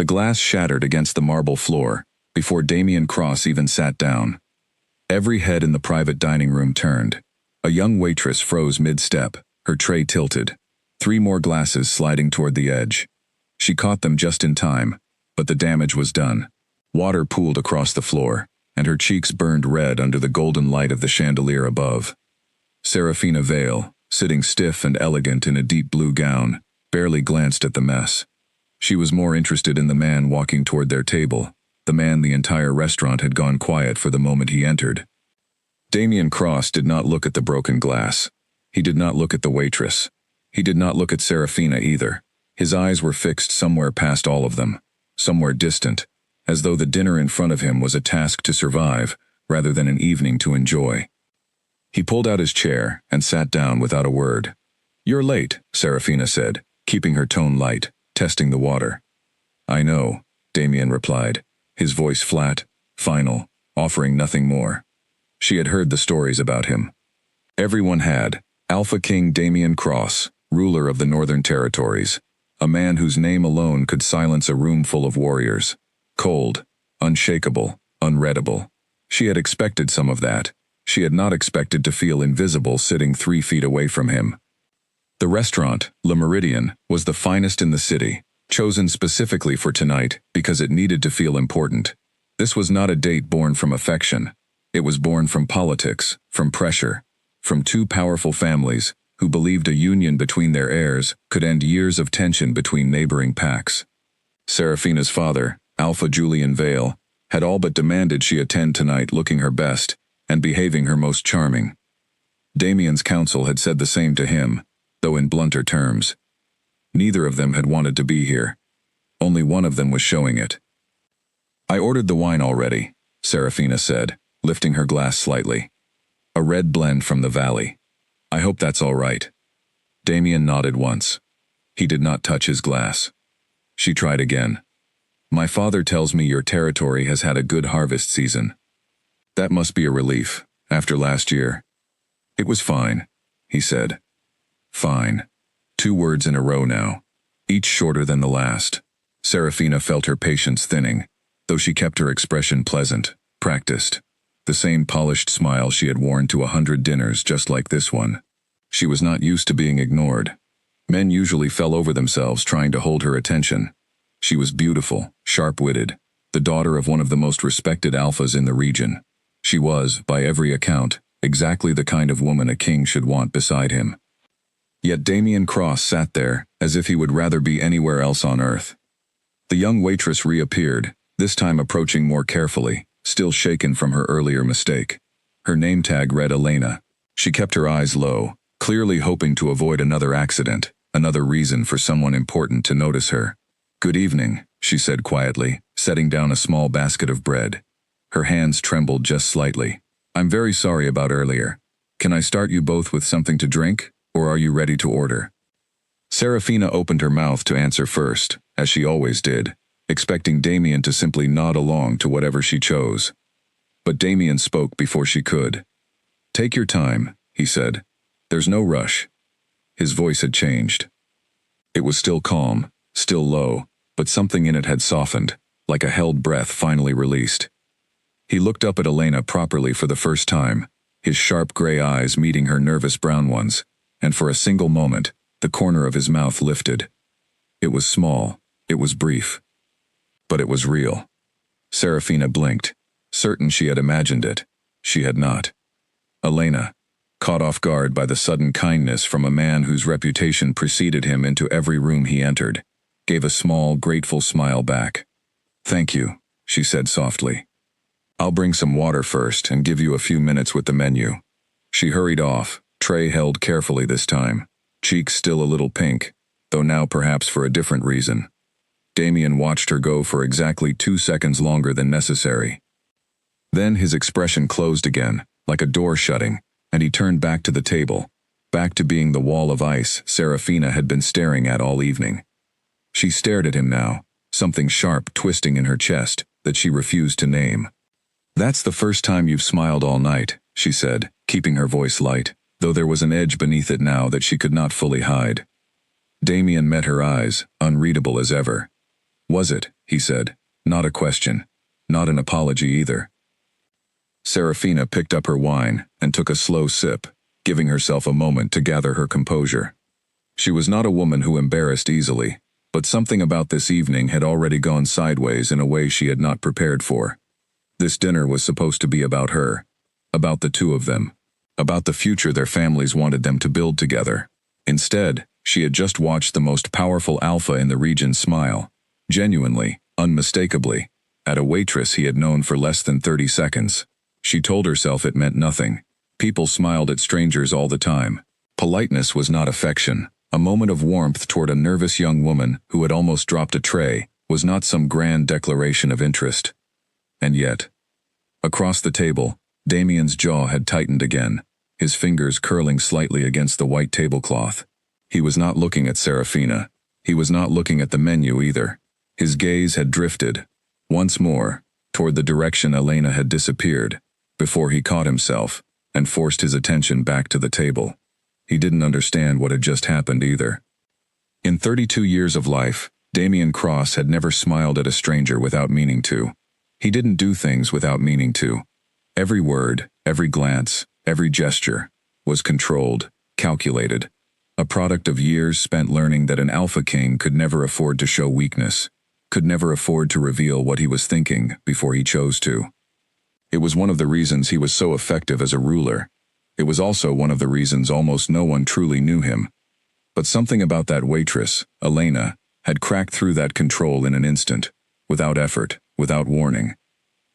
glass shattered against the marble floor, before Damien Cross even sat down. Every head in the private dining room turned. A young waitress froze mid-step, her tray tilted. 3 more glasses sliding toward the edge. She caught them just in time, but the damage was done. Water pooled across the floor, and her cheeks burned red under the golden light of the chandelier above. Serafina Vale, sitting stiff and elegant in a deep blue gown, barely glanced at the mess. She was more interested in the man walking toward their table, the man the entire restaurant had gone quiet for the moment he entered. Damien Cross did not look at the broken glass. He did not look at the waitress. He did not look at Serafina either. His eyes were fixed somewhere past all of them, somewhere distant, as though the dinner in front of him was a task to survive, rather than an evening to enjoy. He pulled out his chair and sat down without a word. "You're late," Serafina said, keeping her tone light, testing the water. "I know," Damien replied, his voice flat, final, offering nothing more. She had heard the stories about him. Everyone had. Alpha King Damien Cross, ruler of the Northern Territories, a man whose name alone could silence a room full of warriors. Cold, unshakable, unreadable. She had expected some of that. She had not expected to feel invisible sitting 3 feet away from him. The restaurant, Le Méridien, was the finest in the city, chosen specifically for tonight because it needed to feel important. This was not a date born from affection. It was born from politics, from pressure, from 2 powerful families who believed a union between their heirs could end years of tension between neighboring packs. Serafina's father, Alpha Julian Vale, had all but demanded she attend tonight looking her best and behaving her most charming. Damien's counsel had said the same to him, though in blunter terms. Neither of them had wanted to be here. Only one of them was showing it. "I ordered the wine already," Serafina said, lifting her glass slightly. "A red blend from the valley. I hope that's all right." Damien nodded once. He did not touch his glass. She tried again. "My father tells me your territory has had a good harvest season." "That must be a relief, after last year." "It was fine," he said. Fine. 2 words in a row now, each shorter than the last. Serafina felt her patience thinning, though she kept her expression pleasant, practiced. The same polished smile she had worn to 100 dinners just like this one. She was not used to being ignored. Men usually fell over themselves trying to hold her attention. She was beautiful, sharp-witted, the daughter of one of the most respected alphas in the region. She was, by every account, exactly the kind of woman a king should want beside him. Yet Damien Cross sat there, as if he would rather be anywhere else on earth. The young waitress reappeared, this time approaching more carefully, still shaken from her earlier mistake. Her name tag read Elena. She kept her eyes low, clearly hoping to avoid another accident, another reason for someone important to notice her. "Good evening," she said quietly, setting down a small basket of bread. Her hands trembled just slightly. "I'm very sorry about earlier. Can I start you both with something to drink, or are you ready to order?" Serafina opened her mouth to answer first, as she always did, expecting Damien to simply nod along to whatever she chose. But Damien spoke before she could. "Take your time," he said. "There's no rush." His voice had changed. It was still calm, still low, but something in it had softened, like a held breath finally released. He looked up at Elena properly for the first time, his sharp gray eyes meeting her nervous brown ones, and for a single moment, the corner of his mouth lifted. It was small, it was brief. But it was real. Serafina blinked, certain she had imagined it. She had not. Elena, caught off guard by the sudden kindness from a man whose reputation preceded him into every room he entered, gave a small, grateful smile back. "Thank you," she said softly. "I'll bring some water first and give you a few minutes with the menu." She hurried off, tray held carefully this time, cheeks still a little pink, though now perhaps for a different reason. Damien watched her go for exactly 2 seconds longer than necessary. Then his expression closed again, like a door shutting, and he turned back to the table, back to being the wall of ice Serafina had been staring at all evening. She stared at him now, something sharp twisting in her chest that she refused to name. "That's the first time you've smiled all night," she said, keeping her voice light, though there was an edge beneath it now that she could not fully hide. Damien met her eyes, unreadable as ever. Was it? He said. Not a question. Not an apology either. Serafina picked up her wine and took a slow sip, giving herself a moment to gather her composure. She was not a woman who embarrassed easily, but something about this evening had already gone sideways in a way she had not prepared for. This dinner was supposed to be about her, about the two of them, about the future their families wanted them to build together. Instead, she had just watched the most powerful alpha in the region smile, genuinely, unmistakably, at a waitress he had known for less than 30 seconds. She told herself it meant nothing. People smiled at strangers all the time. Politeness was not affection. A moment of warmth toward a nervous young woman who had almost dropped a tray was not some grand declaration of interest. And yet, across the table, Damien's jaw had tightened again, his fingers curling slightly against the white tablecloth. He was not looking at Serafina. He was not looking at the menu either. His gaze had drifted, once more, toward the direction Elena had disappeared, before he caught himself and forced his attention back to the table. He didn't understand what had just happened either. In 32 years of life, Damien Cross had never smiled at a stranger without meaning to. He didn't do things without meaning to. Every word, every glance, every gesture was controlled, calculated, a product of years spent learning that an alpha king could never afford to show weakness, could never afford to reveal what he was thinking before he chose to. It was one of the reasons he was so effective as a ruler. It was also one of the reasons almost no one truly knew him. But something about that waitress, Elena, had cracked through that control in an instant, without effort, without warning.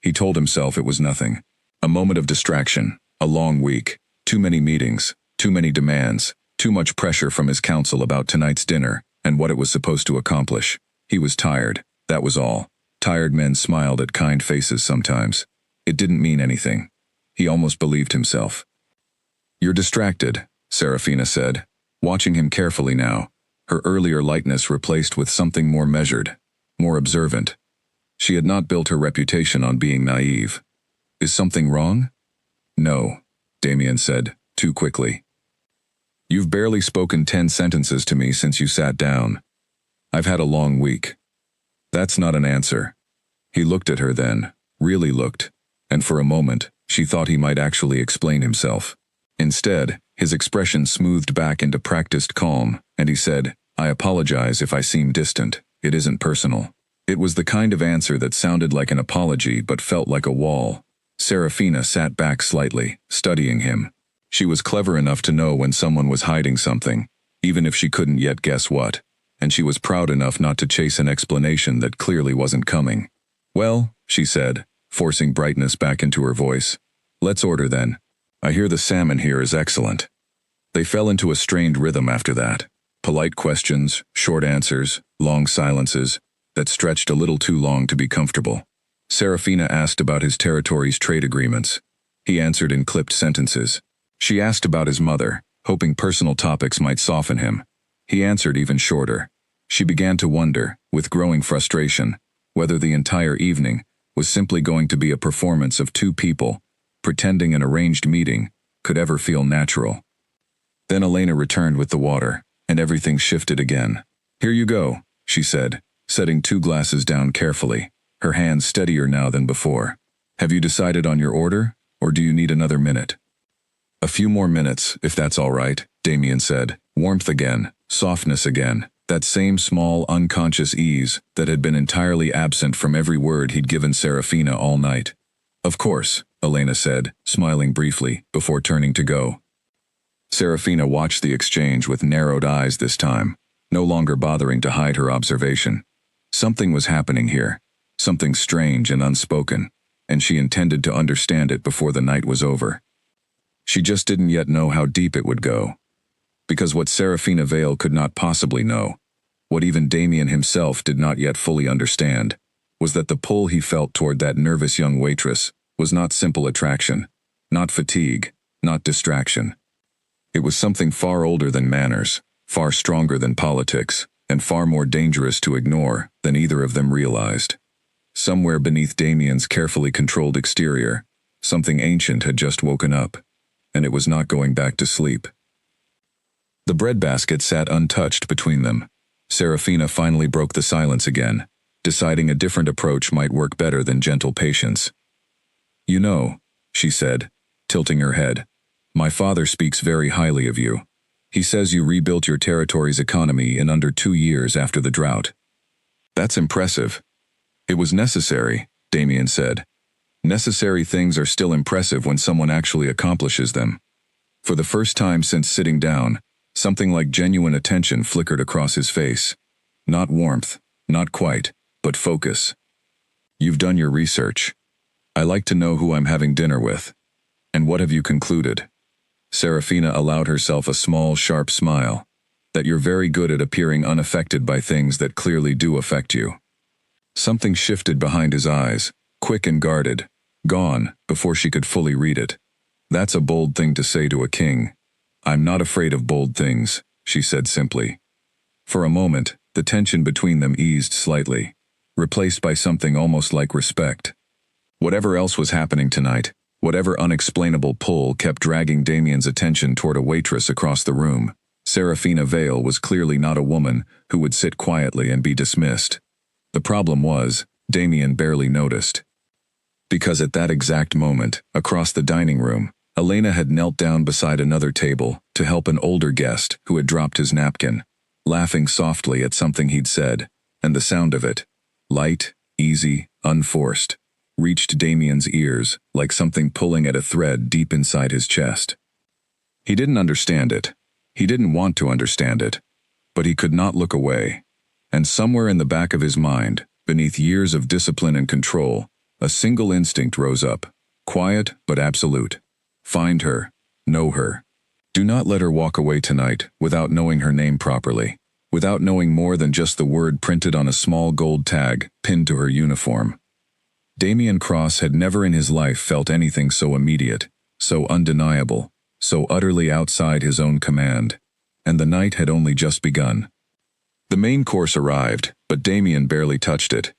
He told himself it was nothing. A moment of distraction, a long week, too many meetings, too many demands, too much pressure from his council about tonight's dinner and what it was supposed to accomplish. He was tired, that was all. Tired men smiled at kind faces sometimes. It didn't mean anything. He almost believed himself. "You're distracted," Serafina said, watching him carefully now, her earlier lightness replaced with something more measured, more observant. She had not built her reputation on being naive. "Is something wrong?" "No," Damien said, too quickly. "You've barely spoken 10 sentences to me since you sat down. I've had a long week." "That's not an answer." He looked at her then, really looked, and for a moment, she thought he might actually explain himself. Instead, his expression smoothed back into practiced calm, and he said, "I apologize if I seem distant. It isn't personal." It was the kind of answer that sounded like an apology but felt like a wall. Serafina sat back slightly, studying him. She was clever enough to know when someone was hiding something, even if she couldn't yet guess what, and she was proud enough not to chase an explanation that clearly wasn't coming. "Well," she said, forcing brightness back into her voice, "let's order then. I hear the salmon here is excellent." They fell into a strained rhythm after that. Polite questions, short answers, long silences, that stretched a little too long to be comfortable. Serafina asked about his territory's trade agreements. He answered in clipped sentences. She asked about his mother, hoping personal topics might soften him. He answered even shorter. She began to wonder, with growing frustration, whether the entire evening was simply going to be a performance of two people, pretending an arranged meeting could ever feel natural. Then Elena returned with the water, and everything shifted again. "Here you go," she said, setting 2 glasses down carefully, her hands steadier now than before. "Have you decided on your order, or do you need another minute?" "A few more minutes, if that's all right," Damien said. Warmth again, softness again, that same small, unconscious ease that had been entirely absent from every word he'd given Serafina all night. "Of course," Elena said, smiling briefly, before turning to go. Serafina watched the exchange with narrowed eyes this time, no longer bothering to hide her observation. Something was happening here, something strange and unspoken, and she intended to understand it before the night was over. She just didn't yet know how deep it would go. Because what Serafina Vale could not possibly know, what even Damien himself did not yet fully understand, was that the pull he felt toward that nervous young waitress was not simple attraction, not fatigue, not distraction. It was something far older than manners, far stronger than politics, and far more dangerous to ignore than either of them realized. Somewhere beneath Damien's carefully controlled exterior, something ancient had just woken up, and it was not going back to sleep. The breadbasket sat untouched between them. Serafina finally broke the silence again. deciding a different approach might work better than gentle patience. "You know," she said, tilting her head, "my father speaks very highly of you. He says you rebuilt your territory's economy in under 2 years after the drought." "That's impressive." "It was necessary," Damien said. "Necessary things are still impressive when someone actually accomplishes them." For the first time since sitting down, something like genuine attention flickered across his face. Not warmth, not quite, but focus. "You've done your research. I like to know who I'm having dinner with. And what have you concluded?" Serafina allowed herself a small, sharp smile. "That you're very good at appearing unaffected by things that clearly do affect you." Something shifted behind his eyes, quick and guarded, gone before she could fully read it. "That's a bold thing to say to a king." "I'm not afraid of bold things," she said simply. For a moment, the tension between them eased slightly, replaced by something almost like respect. Whatever else was happening tonight, whatever unexplainable pull kept dragging Damien's attention toward a waitress across the room, Serafina Vale was clearly not a woman who would sit quietly and be dismissed. The problem was, Damien barely noticed. Because at that exact moment, across the dining room, Elena had knelt down beside another table to help an older guest who had dropped his napkin, laughing softly at something he'd said, and the sound of it, light, easy, unforced, reached Damien's ears like something pulling at a thread deep inside his chest. He didn't understand it. He didn't want to understand it. But he could not look away. And somewhere in the back of his mind, beneath years of discipline and control, a single instinct rose up, quiet but absolute. Find her. Know her. Do not let her walk away tonight without knowing her name properly, without knowing more than just the word printed on a small gold tag pinned to her uniform. Damien Cross had never in his life felt anything so immediate, so undeniable, so utterly outside his own command. And the night had only just begun. The main course arrived, but Damien barely touched it.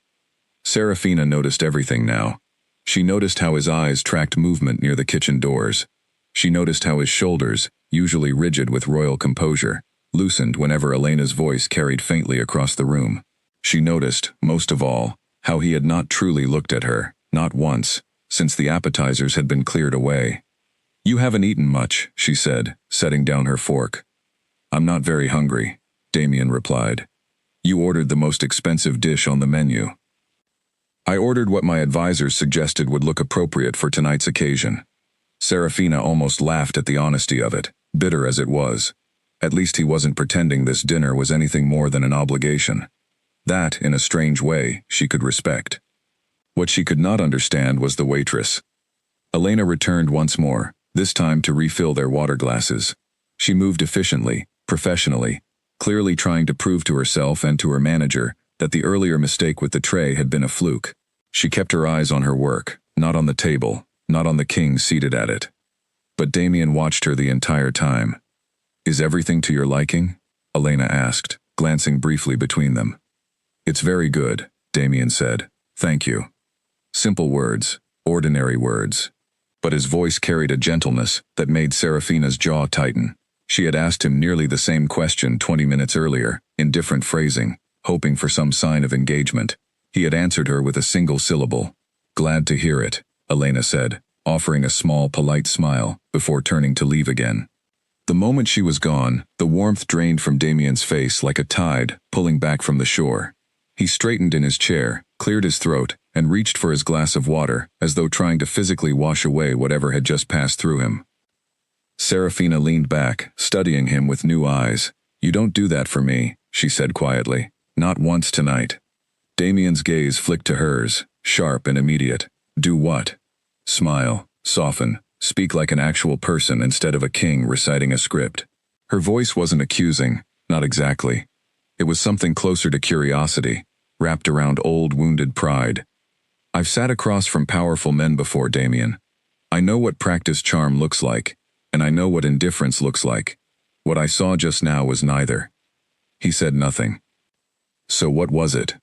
Serafina noticed everything now. She noticed how his eyes tracked movement near the kitchen doors. She noticed how his shoulders, usually rigid with royal composure, loosened whenever Elena's voice carried faintly across the room. She noticed, most of all, how he had not truly looked at her, not once, since the appetizers had been cleared away. "You haven't eaten much," she said, setting down her fork. "I'm not very hungry," Damien replied. "You ordered the most expensive dish on the menu." "I ordered what my advisors suggested would look appropriate for tonight's occasion." Serafina almost laughed at the honesty of it, bitter as it was. At least he wasn't pretending this dinner was anything more than an obligation. That, in a strange way, she could respect. What she could not understand was the waitress. Elena returned once more, this time to refill their water glasses. She moved efficiently, professionally, clearly trying to prove to herself and to her manager that the earlier mistake with the tray had been a fluke. She kept her eyes on her work, not on the table, not on the king seated at it. But Damien watched her the entire time. "Is everything to your liking?" Elena asked, glancing briefly between them. "It's very good," Damien said. "Thank you." Simple words, ordinary words. But his voice carried a gentleness that made Serafina's jaw tighten. She had asked him nearly the same question 20 minutes earlier, in different phrasing, hoping for some sign of engagement. He had answered her with a single syllable. "Glad to hear it," Elena said, offering a small, polite smile before turning to leave again. The moment she was gone, the warmth drained from Damien's face like a tide pulling back from the shore. He straightened in his chair, cleared his throat, and reached for his glass of water, as though trying to physically wash away whatever had just passed through him. Serafina leaned back, studying him with new eyes. "You don't do that for me," she said quietly. "Not once tonight." Damien's gaze flicked to hers, sharp and immediate. "Do what?" "Smile, soften, speak like an actual person instead of a king reciting a script." Her voice wasn't accusing, not exactly. It was something closer to curiosity, wrapped around old wounded pride. "I've sat across from powerful men before, Damien. I know what practiced charm looks like, and I know what indifference looks like. What I saw just now was neither." He said nothing. "So what was it?"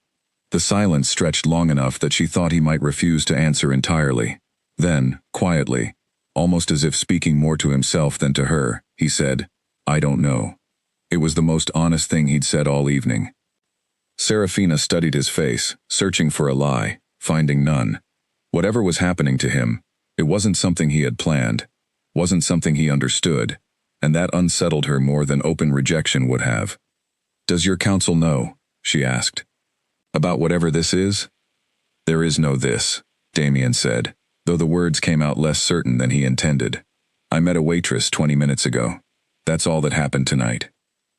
The silence stretched long enough that she thought he might refuse to answer entirely. Then, quietly, almost as if speaking more to himself than to her, he said, "I don't know." It was the most honest thing he'd said all evening. Serafina studied his face, searching for a lie, finding none. Whatever was happening to him, it wasn't something he had planned, wasn't something he understood, and that unsettled her more than open rejection would have. "Does your counsel know?" she asked. "About whatever this is?" "There is no this," Damien said, though the words came out less certain than he intended. "I met a waitress 20 minutes ago. That's all that happened tonight."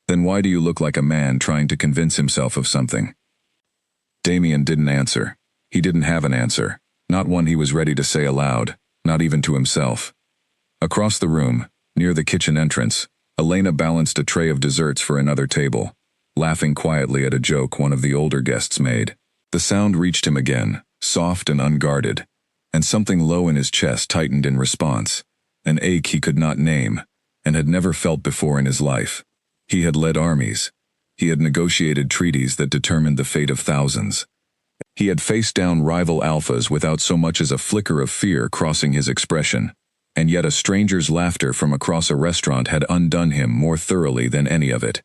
"Then why do you look like a man trying to convince himself of something?" Damien didn't answer. He didn't have an answer, not one he was ready to say aloud, not even to himself. Across the room, near the kitchen entrance, Elena balanced a tray of desserts for another table, laughing quietly at a joke one of the older guests made. The sound reached him again, soft and unguarded, and something low in his chest tightened in response, an ache he could not name, and had never felt before in his life. He had led armies. He had negotiated treaties that determined the fate of thousands. He had faced down rival alphas without so much as a flicker of fear crossing his expression, and yet a stranger's laughter from across a restaurant had undone him more thoroughly than any of it.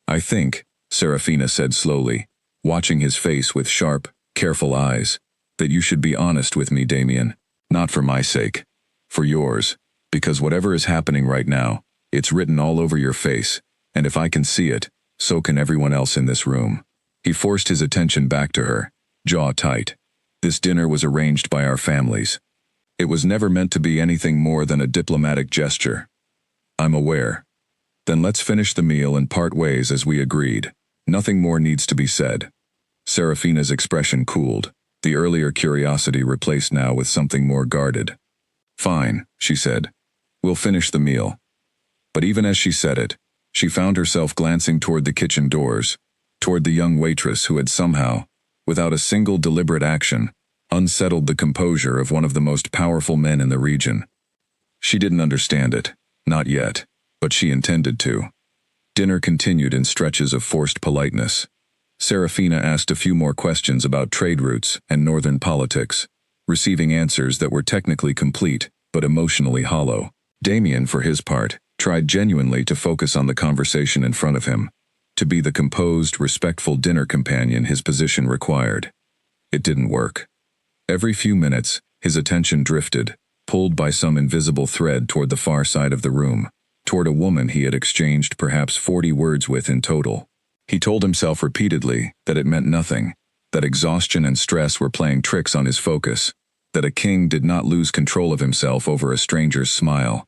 "I think," Serafina said slowly, watching his face with sharp, careful eyes, "that you should be honest with me, Damien. Not for my sake. For yours. Because whatever is happening right now, it's written all over your face, and if I can see it, so can everyone else in this room." He forced his attention back to her, jaw tight. "This dinner was arranged by our families. It was never meant to be anything more than a diplomatic gesture." "I'm aware." "Then let's finish the meal and part ways as we agreed. Nothing more needs to be said." Serafina's expression cooled, the earlier curiosity replaced now with something more guarded. "Fine," she said. "We'll finish the meal." But even as she said it, she found herself glancing toward the kitchen doors, toward the young waitress who had somehow, without a single deliberate action, unsettled the composure of one of the most powerful men in the region. She didn't understand it, not yet, but she intended to. Dinner continued in stretches of forced politeness. Serafina asked a few more questions about trade routes and northern politics, receiving answers that were technically complete, but emotionally hollow. Damien, for his part, tried genuinely to focus on the conversation in front of him, to be the composed, respectful dinner companion his position required. It didn't work. Every few minutes, his attention drifted, pulled by some invisible thread toward the far side of the room, toward a woman he had exchanged perhaps 40 words with in total. He told himself repeatedly that it meant nothing, that exhaustion and stress were playing tricks on his focus, that a king did not lose control of himself over a stranger's smile.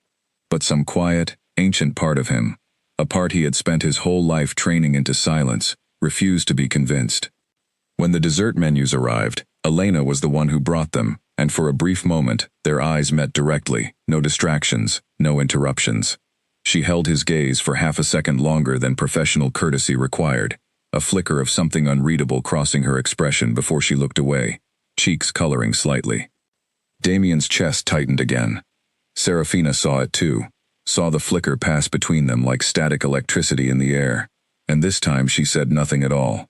But some quiet, ancient part of him, a part he had spent his whole life training into silence, refused to be convinced. When the dessert menus arrived, Elena was the one who brought them, and for a brief moment, their eyes met directly, no distractions, no interruptions. She held his gaze for half a second longer than professional courtesy required, a flicker of something unreadable crossing her expression before she looked away, cheeks coloring slightly. Damien's chest tightened again. Serafina saw it too, saw the flicker pass between them like static electricity in the air, and this time she said nothing at all.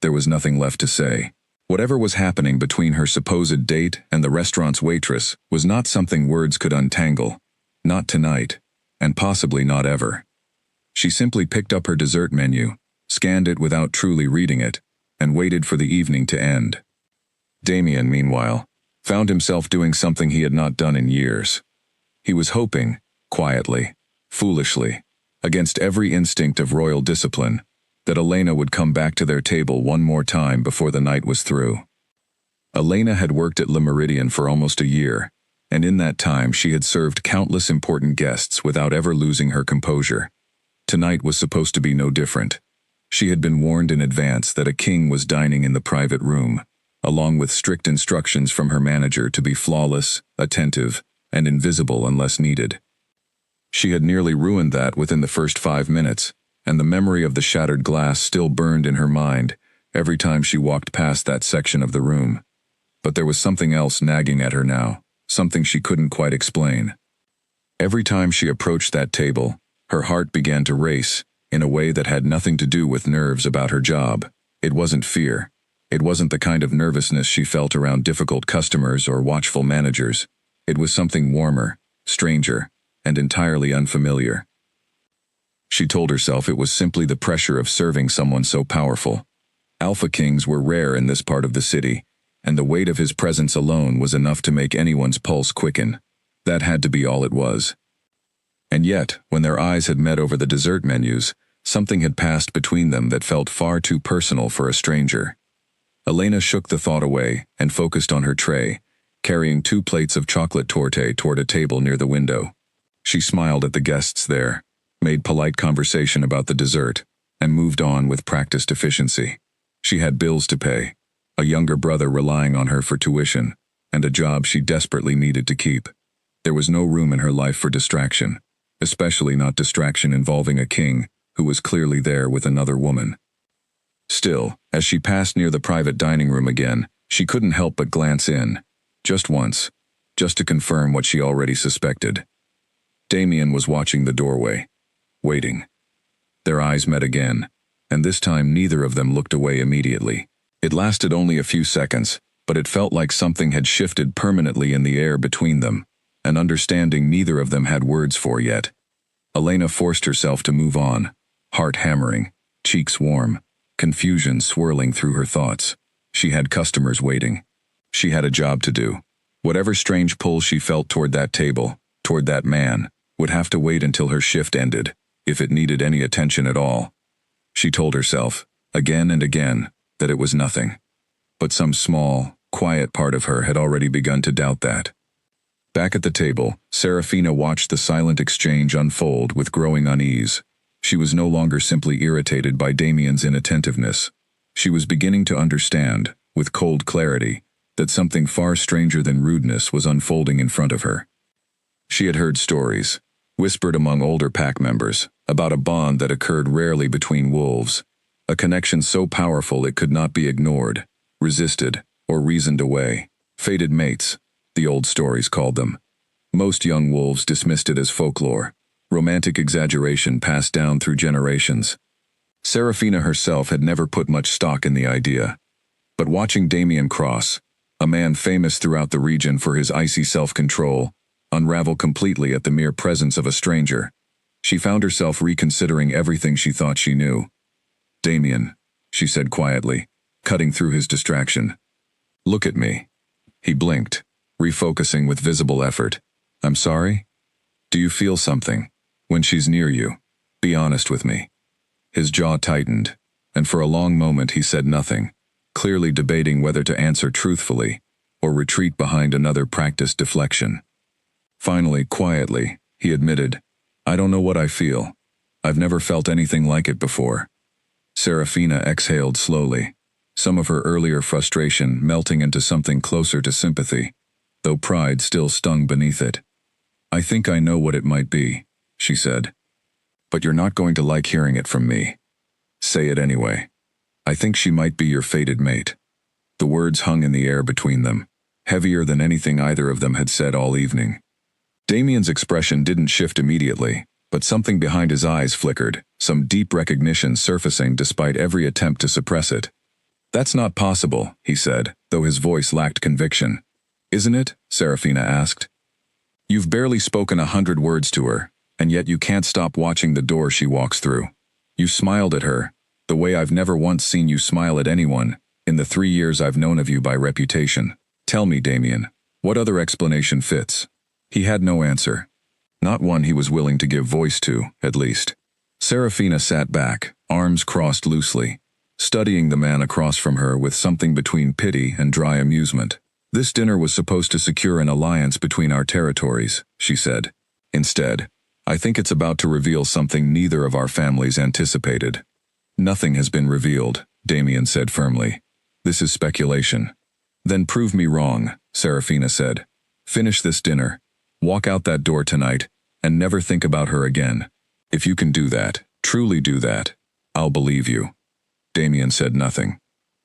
There was nothing left to say. Whatever was happening between her supposed date and the restaurant's waitress was not something words could untangle. Not tonight, and possibly not ever. She simply picked up her dessert menu, scanned it without truly reading it, and waited for the evening to end. Damien, meanwhile, found himself doing something he had not done in years. He was hoping, quietly, foolishly, against every instinct of royal discipline, that Elena would come back to their table one more time before the night was through. Elena had worked at Le Méridien for almost a year, and in that time she had served countless important guests without ever losing her composure. Tonight was supposed to be no different. She had been warned in advance that a king was dining in the private room, along with strict instructions from her manager to be flawless, attentive, and invisible unless needed. She had nearly ruined that within the first 5 minutes, and the memory of the shattered glass still burned in her mind every time she walked past that section of the room. But there was something else nagging at her now, something she couldn't quite explain. Every time she approached that table, her heart began to race, in a way that had nothing to do with nerves about her job. It wasn't fear. It wasn't the kind of nervousness she felt around difficult customers or watchful managers. It was something warmer, stranger, and entirely unfamiliar. She told herself it was simply the pressure of serving someone so powerful. Alpha kings were rare in this part of the city, and the weight of his presence alone was enough to make anyone's pulse quicken. That had to be all it was. And yet, when their eyes had met over the dessert menus, something had passed between them that felt far too personal for a stranger. Elena shook the thought away and focused on her tray, carrying 2 plates of chocolate torte toward a table near the window. She smiled at the guests there, made polite conversation about the dessert, and moved on with practiced efficiency. She had bills to pay, a younger brother relying on her for tuition, and a job she desperately needed to keep. There was no room in her life for distraction, especially not distraction involving a king who was clearly there with another woman. Still, as she passed near the private dining room again, she couldn't help but glance in, just once, just to confirm what she already suspected. Damien was watching the doorway, waiting. Their eyes met again, and this time neither of them looked away immediately. It lasted only a few seconds, but it felt like something had shifted permanently in the air between them, an understanding neither of them had words for yet. Elena forced herself to move on, heart hammering, cheeks warm, confusion swirling through her thoughts. She had customers waiting. She had a job to do. Whatever strange pull she felt toward that table, toward that man, would have to wait until her shift ended, if it needed any attention at all. She told herself, again and again, that it was nothing. But some small, quiet part of her had already begun to doubt that. Back at the table, Serafina watched the silent exchange unfold with growing unease. She was no longer simply irritated by Damien's inattentiveness. She was beginning to understand, with cold clarity, that something far stranger than rudeness was unfolding in front of her. She had heard stories, whispered among older pack members, about a bond that occurred rarely between wolves, a connection so powerful it could not be ignored, resisted, or reasoned away. Fated mates, the old stories called them. Most young wolves dismissed it as folklore, romantic exaggeration passed down through generations. Serafina herself had never put much stock in the idea. But watching Damien Cross, a man famous throughout the region for his icy self-control, unravel completely at the mere presence of a stranger, she found herself reconsidering everything she thought she knew. "Damien," she said quietly, cutting through his distraction. "Look at me." He blinked, refocusing with visible effort. "I'm sorry? Do you feel something? When she's near you, be honest with me." His jaw tightened, and for a long moment he said nothing, clearly debating whether to answer truthfully or retreat behind another practiced deflection. Finally, quietly, he admitted, "I don't know what I feel. I've never felt anything like it before." Serafina exhaled slowly, some of her earlier frustration melting into something closer to sympathy, though pride still stung beneath it. "I think I know what it might be," she said. "But you're not going to like hearing it from me. Say it anyway. I think she might be your fated mate." The words hung in the air between them, heavier than anything either of them had said all evening. Damien's expression didn't shift immediately, but something behind his eyes flickered, some deep recognition surfacing despite every attempt to suppress it. "That's not possible," he said, though his voice lacked conviction. "Isn't it?" Serafina asked. "You've barely spoken 100 words to her, and yet you can't stop watching the door she walks through. You smiled at her, the way I've never once seen you smile at anyone, in the 3 years I've known of you by reputation. Tell me, Damien, what other explanation fits?" He had no answer. Not one he was willing to give voice to, at least. Serafina sat back, arms crossed loosely, studying the man across from her with something between pity and dry amusement. "This dinner was supposed to secure an alliance between our territories," she said. "Instead, I think it's about to reveal something neither of our families anticipated." "Nothing has been revealed," Damien said firmly. "This is speculation." "Then prove me wrong," Serafina said. "Finish this dinner. Walk out that door tonight, and never think about her again. If you can do that, truly do that, I'll believe you." Damien said nothing.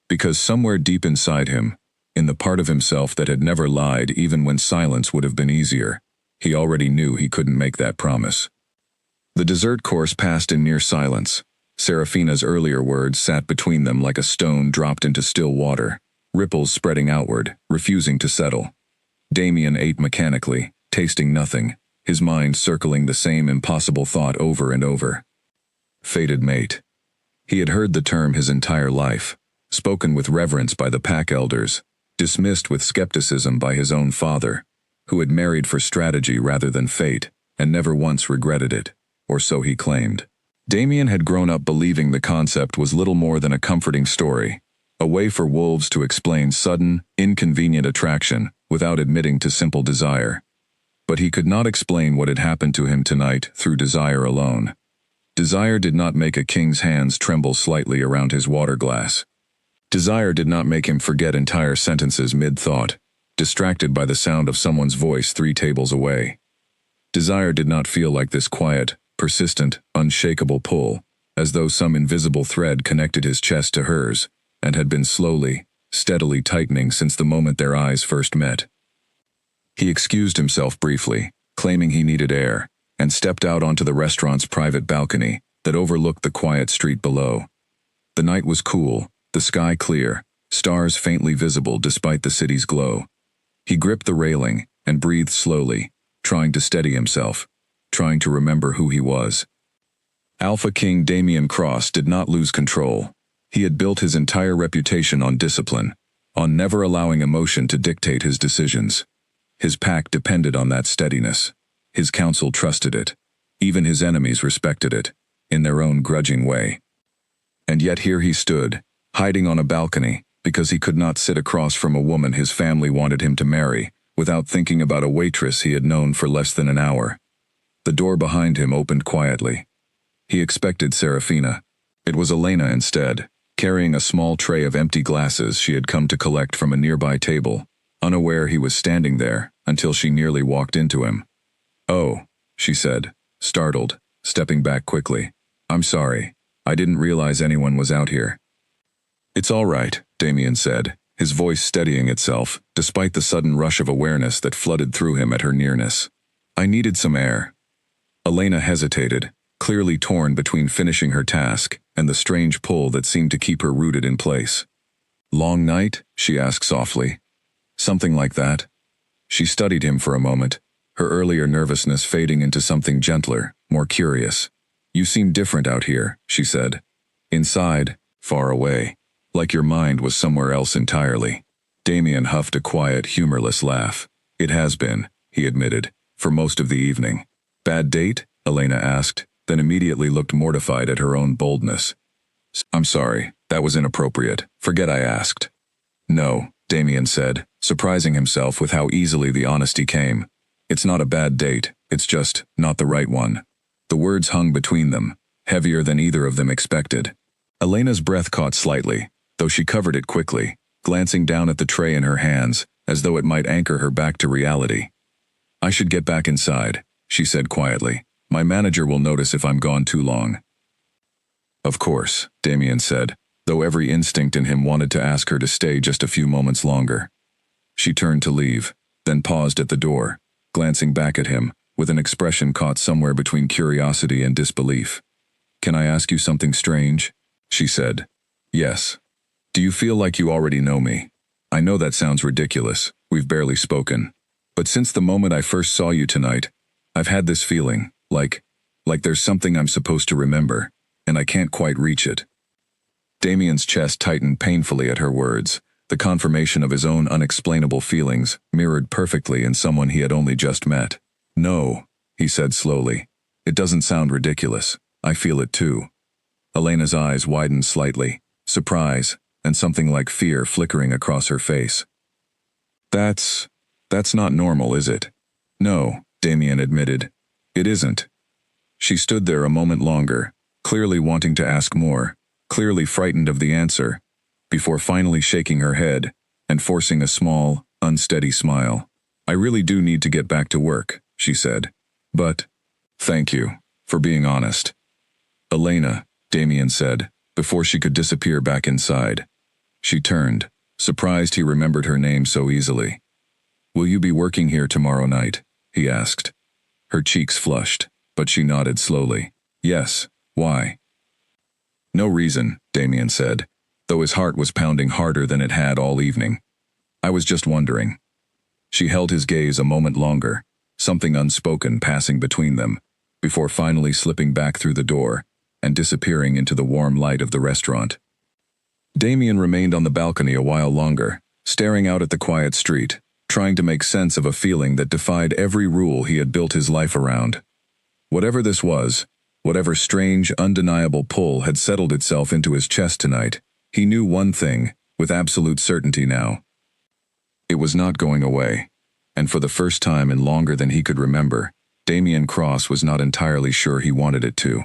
Because somewhere deep inside him, in the part of himself that had never lied even when silence would have been easier, he already knew he couldn't make that promise. The dessert course passed in near silence. Serafina's earlier words sat between them like a stone dropped into still water, ripples spreading outward, refusing to settle. Damien ate mechanically, tasting nothing, his mind circling the same impossible thought over and over. Fated mate. He had heard the term his entire life. spoken with reverence by the pack elders, dismissed with skepticism by his own father, who had married for strategy rather than fate, and never once regretted it, or so he claimed. Damien had grown up believing the concept was little more than a comforting story, a way for wolves to explain sudden, inconvenient attraction without admitting to simple desire. But he could not explain what had happened to him tonight through desire alone. Desire did not make a king's hands tremble slightly around his water glass. Desire did not make him forget entire sentences mid-thought, distracted by the sound of someone's voice 3 tables away. Desire did not feel like this quiet, persistent, unshakable pull, as though some invisible thread connected his chest to hers, and had been slowly, steadily tightening since the moment their eyes first met. He excused himself briefly, claiming he needed air, and stepped out onto the restaurant's private balcony that overlooked the quiet street below. The night was cool, the sky clear, stars faintly visible despite the city's glow. He gripped the railing and breathed slowly, trying to steady himself, trying to remember who he was. Alpha King Damien Cross did not lose control. He had built his entire reputation on discipline, on never allowing emotion to dictate his decisions. His pack depended on that steadiness. His council trusted it. Even his enemies respected it, in their own grudging way. And yet here he stood, hiding on a balcony, because he could not sit across from a woman his family wanted him to marry, without thinking about a waitress he had known for less than an hour. The door behind him opened quietly. He expected Serafina. It was Elena instead, carrying a small tray of empty glasses she had come to collect from a nearby table, unaware he was standing there until she nearly walked into him. "Oh," she said, startled, stepping back quickly. "I'm sorry. I didn't realize anyone was out here." "It's all right," Damien said, his voice steadying itself, despite the sudden rush of awareness that flooded through him at her nearness. "I needed some air." Elena hesitated, clearly torn between finishing her task and the strange pull that seemed to keep her rooted in place. "Long night?" she asked softly. "Something like that." She studied him for a moment, her earlier nervousness fading into something gentler, more curious. "You seem different out here," she said. "Inside, far away, like your mind was somewhere else entirely." Damien huffed a quiet, humorless laugh. "It has been," he admitted, "for most of the evening." "Bad date?" Elena asked, then immediately looked mortified at her own boldness. "I'm sorry, that was inappropriate. Forget I asked." "No," Damien said, surprising himself with how easily the honesty came. "It's not a bad date, it's just not the right one." The words hung between them, heavier than either of them expected. Elena's breath caught slightly, though she covered it quickly, glancing down at the tray in her hands, as though it might anchor her back to reality. "I should get back inside," she said quietly. "My manager will notice if I'm gone too long." "Of course," Damien said, though every instinct in him wanted to ask her to stay just a few moments longer. She turned to leave, then paused at the door, glancing back at him, with an expression caught somewhere between curiosity and disbelief. "Can I ask you something strange?" she said. "Yes. Do you feel like you already know me? I know that sounds ridiculous, we've barely spoken. But since the moment I first saw you tonight, I've had this feeling, like there's something I'm supposed to remember, and I can't quite reach it." Damien's chest tightened painfully at her words, the confirmation of his own unexplainable feelings mirrored perfectly in someone he had only just met. "No," he said slowly. "It doesn't sound ridiculous. I feel it too." Elena's eyes widened slightly, surprise, and something like fear flickering across her face. That's not normal, is it?" "No," Damien admitted. "It isn't." She stood there a moment longer, clearly wanting to ask more, clearly frightened of the answer, before finally shaking her head and forcing a small, unsteady smile. "I really do need to get back to work," she said. "But, thank you, for being honest." "Elena," Damien said, before she could disappear back inside. She turned, surprised he remembered her name so easily. "Will you be working here tomorrow night?" he asked. Her cheeks flushed, but she nodded slowly. "Yes, why?" "No reason," Damien said, though his heart was pounding harder than it had all evening. "I was just wondering." She held his gaze a moment longer, something unspoken passing between them, before finally slipping back through the door and disappearing into the warm light of the restaurant. Damien remained on the balcony a while longer, staring out at the quiet street, trying to make sense of a feeling that defied every rule he had built his life around. Whatever this was, whatever strange, undeniable pull had settled itself into his chest tonight, he knew one thing, with absolute certainty now. It was not going away, and for the first time in longer than he could remember, Damien Cross was not entirely sure he wanted it to.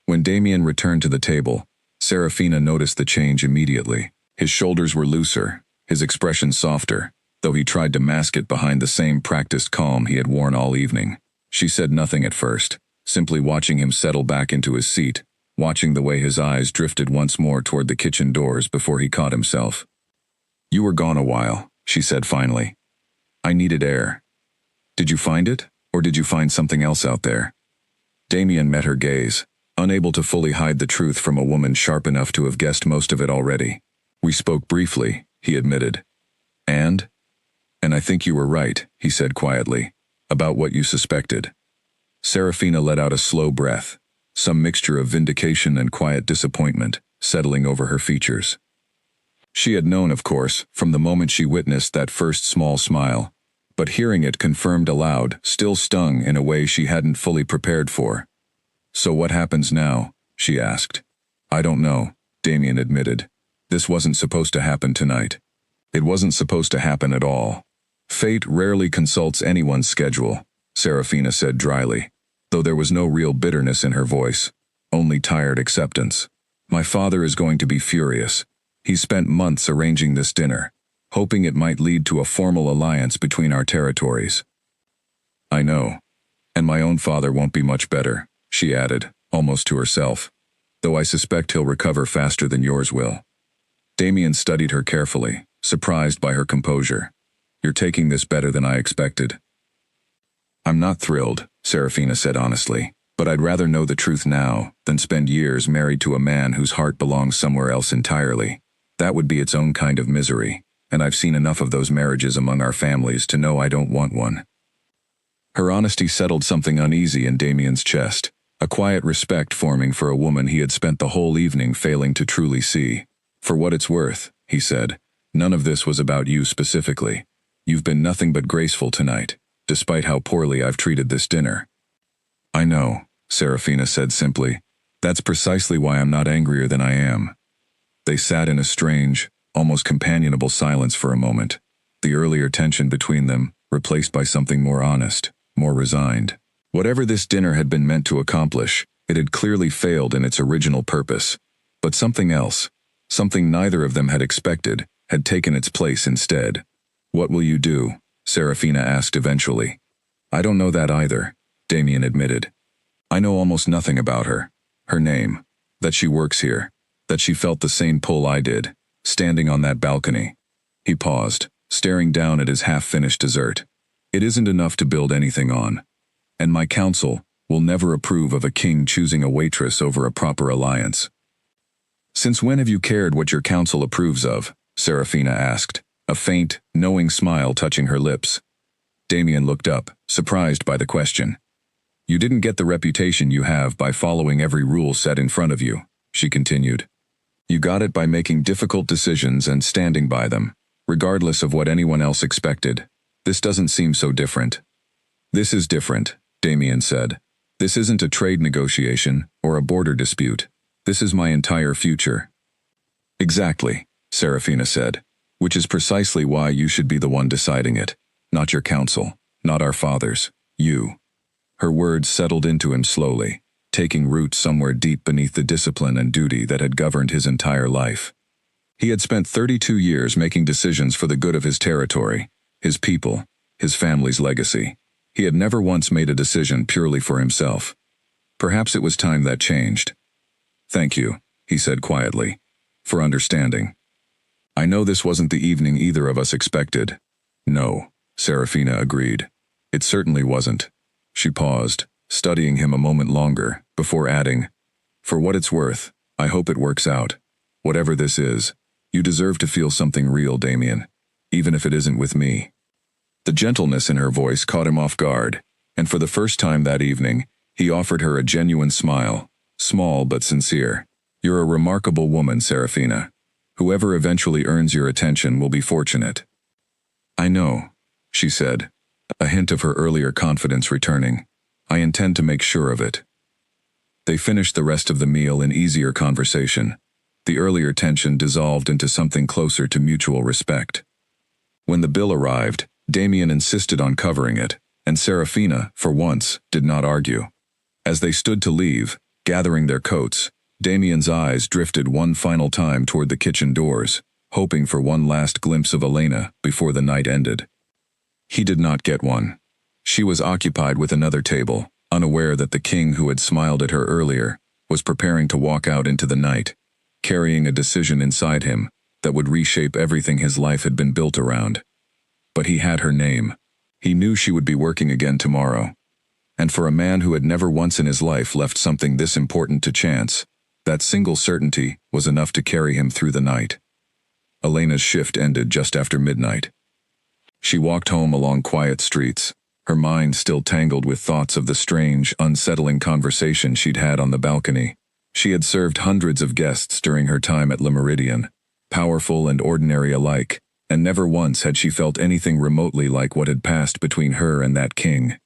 When Damien returned to the table, Serafina noticed the change immediately. His shoulders were looser, his expression softer, though he tried to mask it behind the same practiced calm he had worn all evening. She said nothing at first, simply watching him settle back into his seat, watching the way his eyes drifted once more toward the kitchen doors before he caught himself. "You were gone a while," she said finally. "I needed air. Did you find it, or did you find something else out there?" Damien met her gaze, unable to fully hide the truth from a woman sharp enough to have guessed most of it already. "We spoke briefly," he admitted. And I think you were right," he said quietly, "about what you suspected." Serafina let out a slow breath, some mixture of vindication and quiet disappointment settling over her features. She had known, of course, from the moment she witnessed that first small smile, but hearing it confirmed aloud still stung in a way she hadn't fully prepared for. "So what happens now?" she asked. "I don't know," Damien admitted. "This wasn't supposed to happen tonight. It wasn't supposed to happen at all." "Fate rarely consults anyone's schedule," Serafina said dryly, though there was no real bitterness in her voice, only tired acceptance. "My father is going to be furious. He's spent months arranging this dinner, hoping it might lead to a formal alliance between our territories." "I know. And my own father won't be much better," she added, almost to herself, "though I suspect he'll recover faster than yours will." Damien studied her carefully, surprised by her composure. "You're taking this better than I expected." "I'm not thrilled," Serafina said honestly, "but I'd rather know the truth now than spend years married to a man whose heart belongs somewhere else entirely. That would be its own kind of misery, and I've seen enough of those marriages among our families to know I don't want one." Her honesty settled something uneasy in Damien's chest, a quiet respect forming for a woman he had spent the whole evening failing to truly see. "For what it's worth," he said, "none of this was about you specifically. You've been nothing but graceful tonight, despite how poorly I've treated this dinner." "I know," Serafina said simply. "That's precisely why I'm not angrier than I am." They sat in a strange, almost companionable silence for a moment, the earlier tension between them replaced by something more honest, more resigned. Whatever this dinner had been meant to accomplish, it had clearly failed in its original purpose. But something else, something neither of them had expected, had taken its place instead. "What will you do?" Serafina asked eventually. "I don't know that either," Damien admitted. "I know almost nothing about her. Her name, that she works here, that she felt the same pull I did, standing on that balcony." He paused, staring down at his half-finished dessert. "It isn't enough to build anything on. And my council will never approve of a king choosing a waitress over a proper alliance." "Since when have you cared what your council approves of?" Serafina asked, a faint, knowing smile touching her lips. Damien looked up, surprised by the question. "You didn't get the reputation you have by following every rule set in front of you," she continued. "You got it by making difficult decisions and standing by them, regardless of what anyone else expected. This doesn't seem so different." "This is different," Damien said. "This isn't a trade negotiation or a border dispute. This is my entire future." "Exactly," Serafina said, "which is precisely why you should be the one deciding it. Not your council, not our fathers, you." Her words settled into him slowly, taking root somewhere deep beneath the discipline and duty that had governed his entire life. He had spent 32 years making decisions for the good of his territory, his people, his family's legacy. He had never once made a decision purely for himself. Perhaps it was time that changed. "Thank you," he said quietly, "for understanding. I know this wasn't the evening either of us expected." "No," Serafina agreed. "It certainly wasn't." She paused, studying him a moment longer, before adding, "For what it's worth, I hope it works out. Whatever this is, you deserve to feel something real, Damien, even if it isn't with me." The gentleness in her voice caught him off guard, and for the first time that evening, he offered her a genuine smile, small but sincere. "You're a remarkable woman, Serafina. Whoever eventually earns your attention will be fortunate. I know, she said, a hint of her earlier confidence returning. I intend to make sure of it. They finished the rest of the meal in easier conversation. The earlier tension dissolved into something closer to mutual respect. When the bill arrived, Damien insisted on covering it, and Serafina, for once, did not argue. As they stood to leave, gathering their coats, Damien's eyes drifted one final time toward the kitchen doors, hoping for one last glimpse of Elena before the night ended. He did not get one. She was occupied with another table, unaware that the king who had smiled at her earlier was preparing to walk out into the night, carrying a decision inside him that would reshape everything his life had been built around. But he had her name. He knew she would be working again tomorrow. And for a man who had never once in his life left something this important to chance, that single certainty was enough to carry him through the night. Elena's shift ended just after midnight. She walked home along quiet streets, her mind still tangled with thoughts of the strange, unsettling conversation she'd had on the balcony. She had served hundreds of guests during her time at Le Méridien, powerful and ordinary alike, and never once had she felt anything remotely like what had passed between her and that king.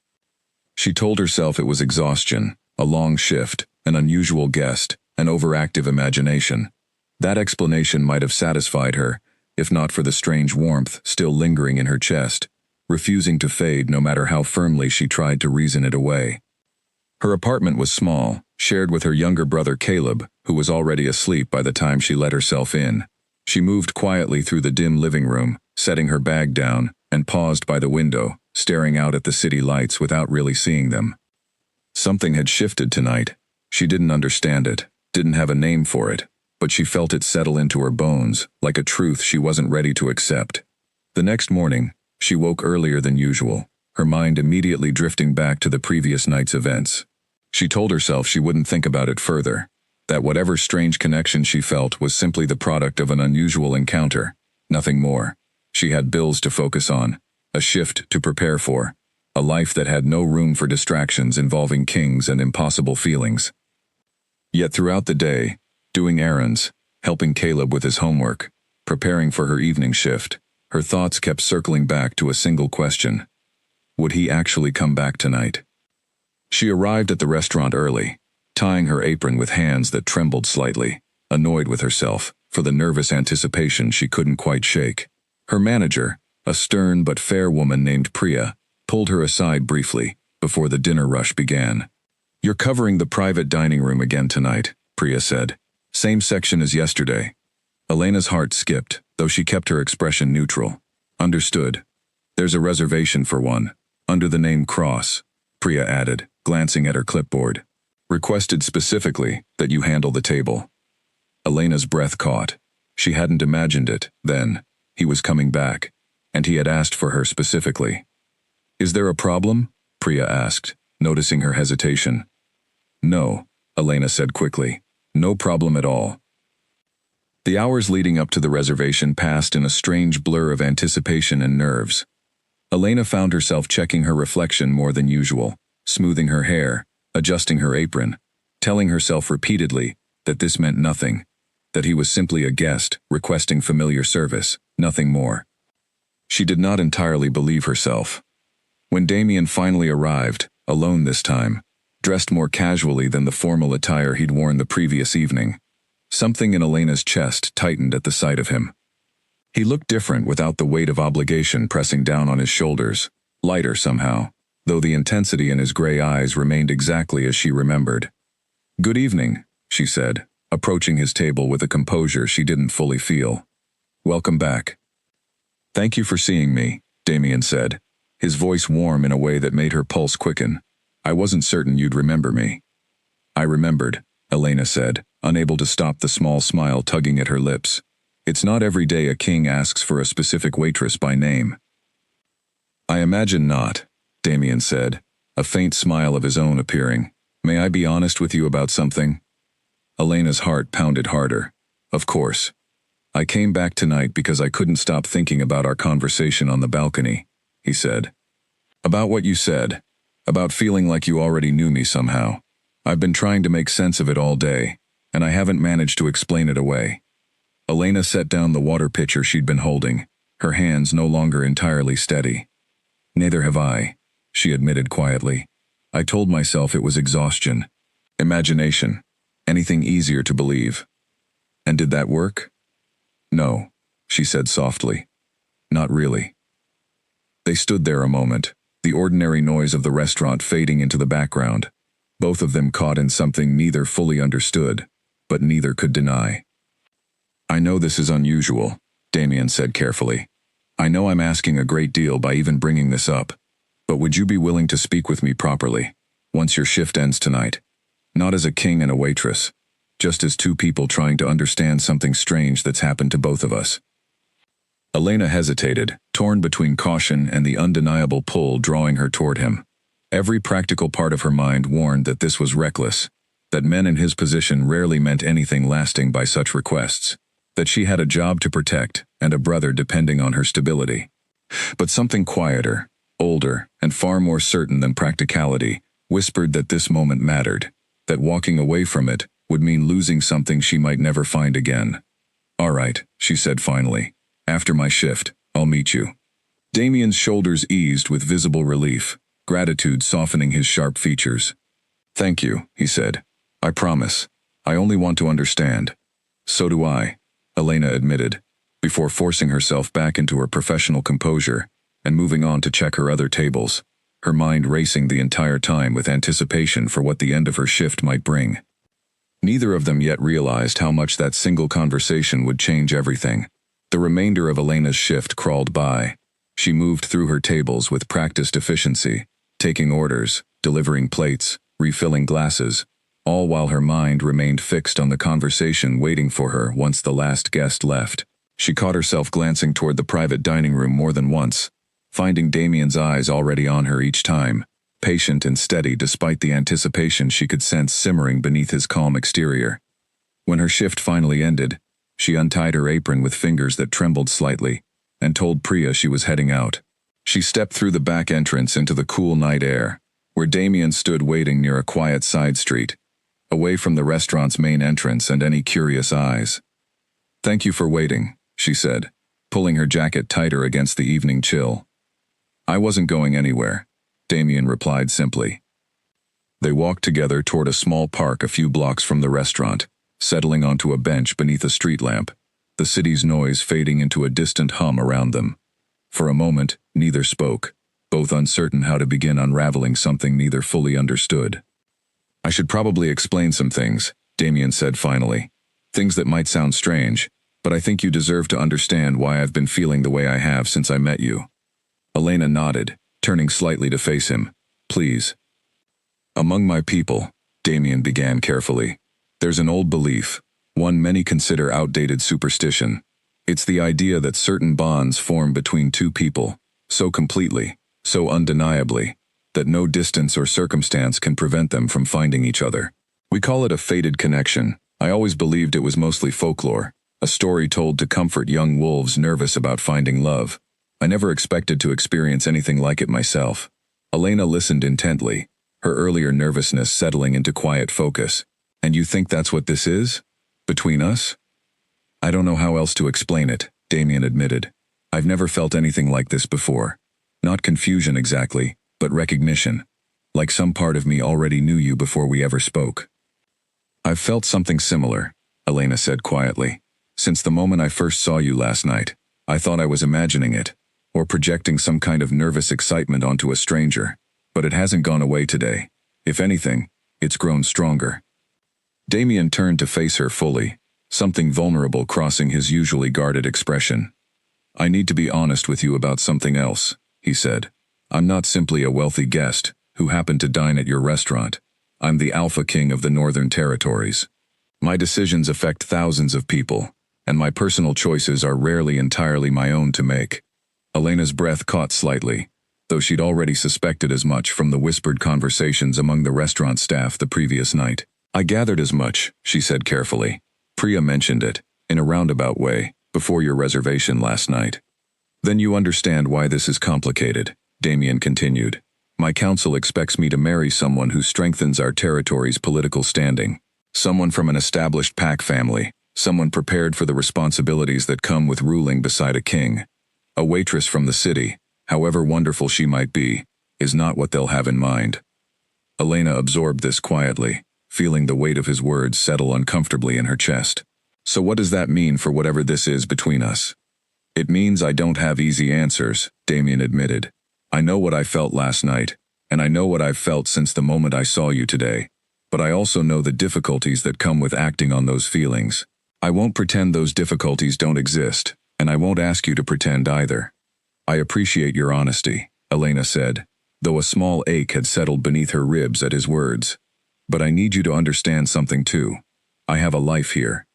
She told herself it was exhaustion, a long shift, an unusual guest, an overactive imagination. That explanation might have satisfied her, if not for the strange warmth still lingering in her chest, refusing to fade no matter how firmly she tried to reason it away. Her apartment was small, shared with her younger brother Caleb, who was already asleep by the time she let herself in. She moved quietly through the dim living room, setting her bag down, and paused by the window, staring out at the city lights without really seeing them. Something had shifted tonight. She didn't understand it, didn't have a name for it, but she felt it settle into her bones, like a truth she wasn't ready to accept. The next morning, she woke earlier than usual, her mind immediately drifting back to the previous night's events. She told herself she wouldn't think about it further, that whatever strange connection she felt was simply the product of an unusual encounter, nothing more. She had bills to focus on, a shift to prepare for, a life that had no room for distractions involving kings and impossible feelings. Yet throughout the day, doing errands, helping Caleb with his homework, preparing for her evening shift, her thoughts kept circling back to a single question. Would he actually come back tonight? She arrived at the restaurant early, tying her apron with hands that trembled slightly, annoyed with herself for the nervous anticipation she couldn't quite shake. Her manager, a stern but fair woman named Priya, pulled her aside briefly before the dinner rush began. "You're covering the private dining room again tonight," Priya said. "Same section as yesterday." Elena's heart skipped, though she kept her expression neutral. "Understood. There's a reservation for one, under the name Cross," Priya added, glancing at her clipboard. "Requested specifically that you handle the table." Elena's breath caught. She hadn't imagined it, then. He was coming back, and he had asked for her specifically. "Is there a problem?" Priya asked, noticing her hesitation. "No," Elena said quickly. "No problem at all." The hours leading up to the reservation passed in a strange blur of anticipation and nerves. Elena found herself checking her reflection more than usual, smoothing her hair, adjusting her apron, telling herself repeatedly that this meant nothing, that he was simply a guest requesting familiar service, nothing more. She did not entirely believe herself. When Damien finally arrived, alone this time, dressed more casually than the formal attire he'd worn the previous evening, something in Elena's chest tightened at the sight of him. He looked different without the weight of obligation pressing down on his shoulders, lighter somehow, though the intensity in his gray eyes remained exactly as she remembered. "Good evening," she said, approaching his table with a composure she didn't fully feel. "Welcome back." "Thank you for seeing me," Damien said, his voice warm in a way that made her pulse quicken. "I wasn't certain you'd remember me." "I remembered," Elena said, unable to stop the small smile tugging at her lips. "It's not every day a king asks for a specific waitress by name." "I imagine not," Damien said, a faint smile of his own appearing. "May I be honest with you about something?" Elena's heart pounded harder. "Of course. I came back tonight because I couldn't stop thinking about our conversation on the balcony," he said. "About what you said, about feeling like you already knew me somehow. I've been trying to make sense of it all day, and I haven't managed to explain it away." Elena set down the water pitcher she'd been holding, her hands no longer entirely steady. Neither have I, she admitted quietly. I told myself it was exhaustion, imagination, anything easier to believe. And did that work? No, she said softly. Not really. They stood there a moment, the ordinary noise of the restaurant fading into the background, both of them caught in something neither fully understood, but neither could deny. I know this is unusual, Damien said carefully. I know I'm asking a great deal by even bringing this up, but would you be willing to speak with me properly, once your shift ends tonight? Not as a king and a waitress, just as two people trying to understand something strange that's happened to both of us. Elena hesitated, torn between caution and the undeniable pull drawing her toward him. Every practical part of her mind warned that this was reckless, that men in his position rarely meant anything lasting by such requests, that she had a job to protect and a brother depending on her stability. But something quieter, older, and far more certain than practicality whispered that this moment mattered, that walking away from it would mean losing something she might never find again. All right, she said finally. After my shift, I'll meet you. Damien's shoulders eased with visible relief, gratitude softening his sharp features. Thank you, he said. I promise. I only want to understand. So do I, Elena admitted, before forcing herself back into her professional composure and moving on to check her other tables, her mind racing the entire time with anticipation for what the end of her shift might bring. Neither of them yet realized how much that single conversation would change everything. The remainder of Elena's shift crawled by. She moved through her tables with practiced efficiency, taking orders, delivering plates, refilling glasses, all while her mind remained fixed on the conversation waiting for her once the last guest left. She caught herself glancing toward the private dining room more than once, finding Damien's eyes already on her each time, patient and steady despite the anticipation she could sense simmering beneath his calm exterior. When her shift finally ended, she untied her apron with fingers that trembled slightly, and told Priya she was heading out. She stepped through the back entrance into the cool night air, where Damien stood waiting near a quiet side street, away from the restaurant's main entrance and any curious eyes. Thank you for waiting, she said, pulling her jacket tighter against the evening chill. I wasn't going anywhere, Damien replied simply. They walked together toward a small park a few blocks from the restaurant, settling onto a bench beneath a street lamp, the city's noise fading into a distant hum around them. For a moment, neither spoke, both uncertain how to begin unraveling something neither fully understood. I should probably explain some things, Damien said finally. Things that might sound strange, but I think you deserve to understand why I've been feeling the way I have since I met you. Elena nodded, turning slightly to face him. Please. Among my people, Damien began carefully, there's an old belief, one many consider outdated superstition. It's the idea that certain bonds form between two people, so completely, so undeniably, that no distance or circumstance can prevent them from finding each other. We call it a fated connection. I always believed it was mostly folklore, a story told to comfort young wolves nervous about finding love. I never expected to experience anything like it myself. Elena listened intently, her earlier nervousness settling into quiet focus. And you think that's what this is? Between us? I don't know how else to explain it, Damien admitted. I've never felt anything like this before. Not confusion exactly, but recognition. Like some part of me already knew you before we ever spoke. I've felt something similar, Elena said quietly. Since the moment I first saw you last night, I thought I was imagining it, or projecting some kind of nervous excitement onto a stranger. But it hasn't gone away today. If anything, it's grown stronger. Damien turned to face her fully, something vulnerable crossing his usually guarded expression. I need to be honest with you about something else, he said. I'm not simply a wealthy guest who happened to dine at your restaurant. I'm the Alpha King of the Northern Territories. My decisions affect thousands of people, and my personal choices are rarely entirely my own to make. Elena's breath caught slightly, though she'd already suspected as much from the whispered conversations among the restaurant staff the previous night. I gathered as much, she said carefully. Priya mentioned it, in a roundabout way, before your reservation last night. Then you understand why this is complicated, Damien continued. My council expects me to marry someone who strengthens our territory's political standing. Someone from an established pack family, someone prepared for the responsibilities that come with ruling beside a king. A waitress from the city, however wonderful she might be, is not what they'll have in mind. Elena absorbed this quietly, feeling the weight of his words settle uncomfortably in her chest. So what does that mean for whatever this is between us? It means I don't have easy answers, Damien admitted. I know what I felt last night, and I know what I've felt since the moment I saw you today. But I also know the difficulties that come with acting on those feelings. I won't pretend those difficulties don't exist, and I won't ask you to pretend either. I appreciate your honesty, Elena said, though a small ache had settled beneath her ribs at his words. But I need you to understand something too. I have a life here.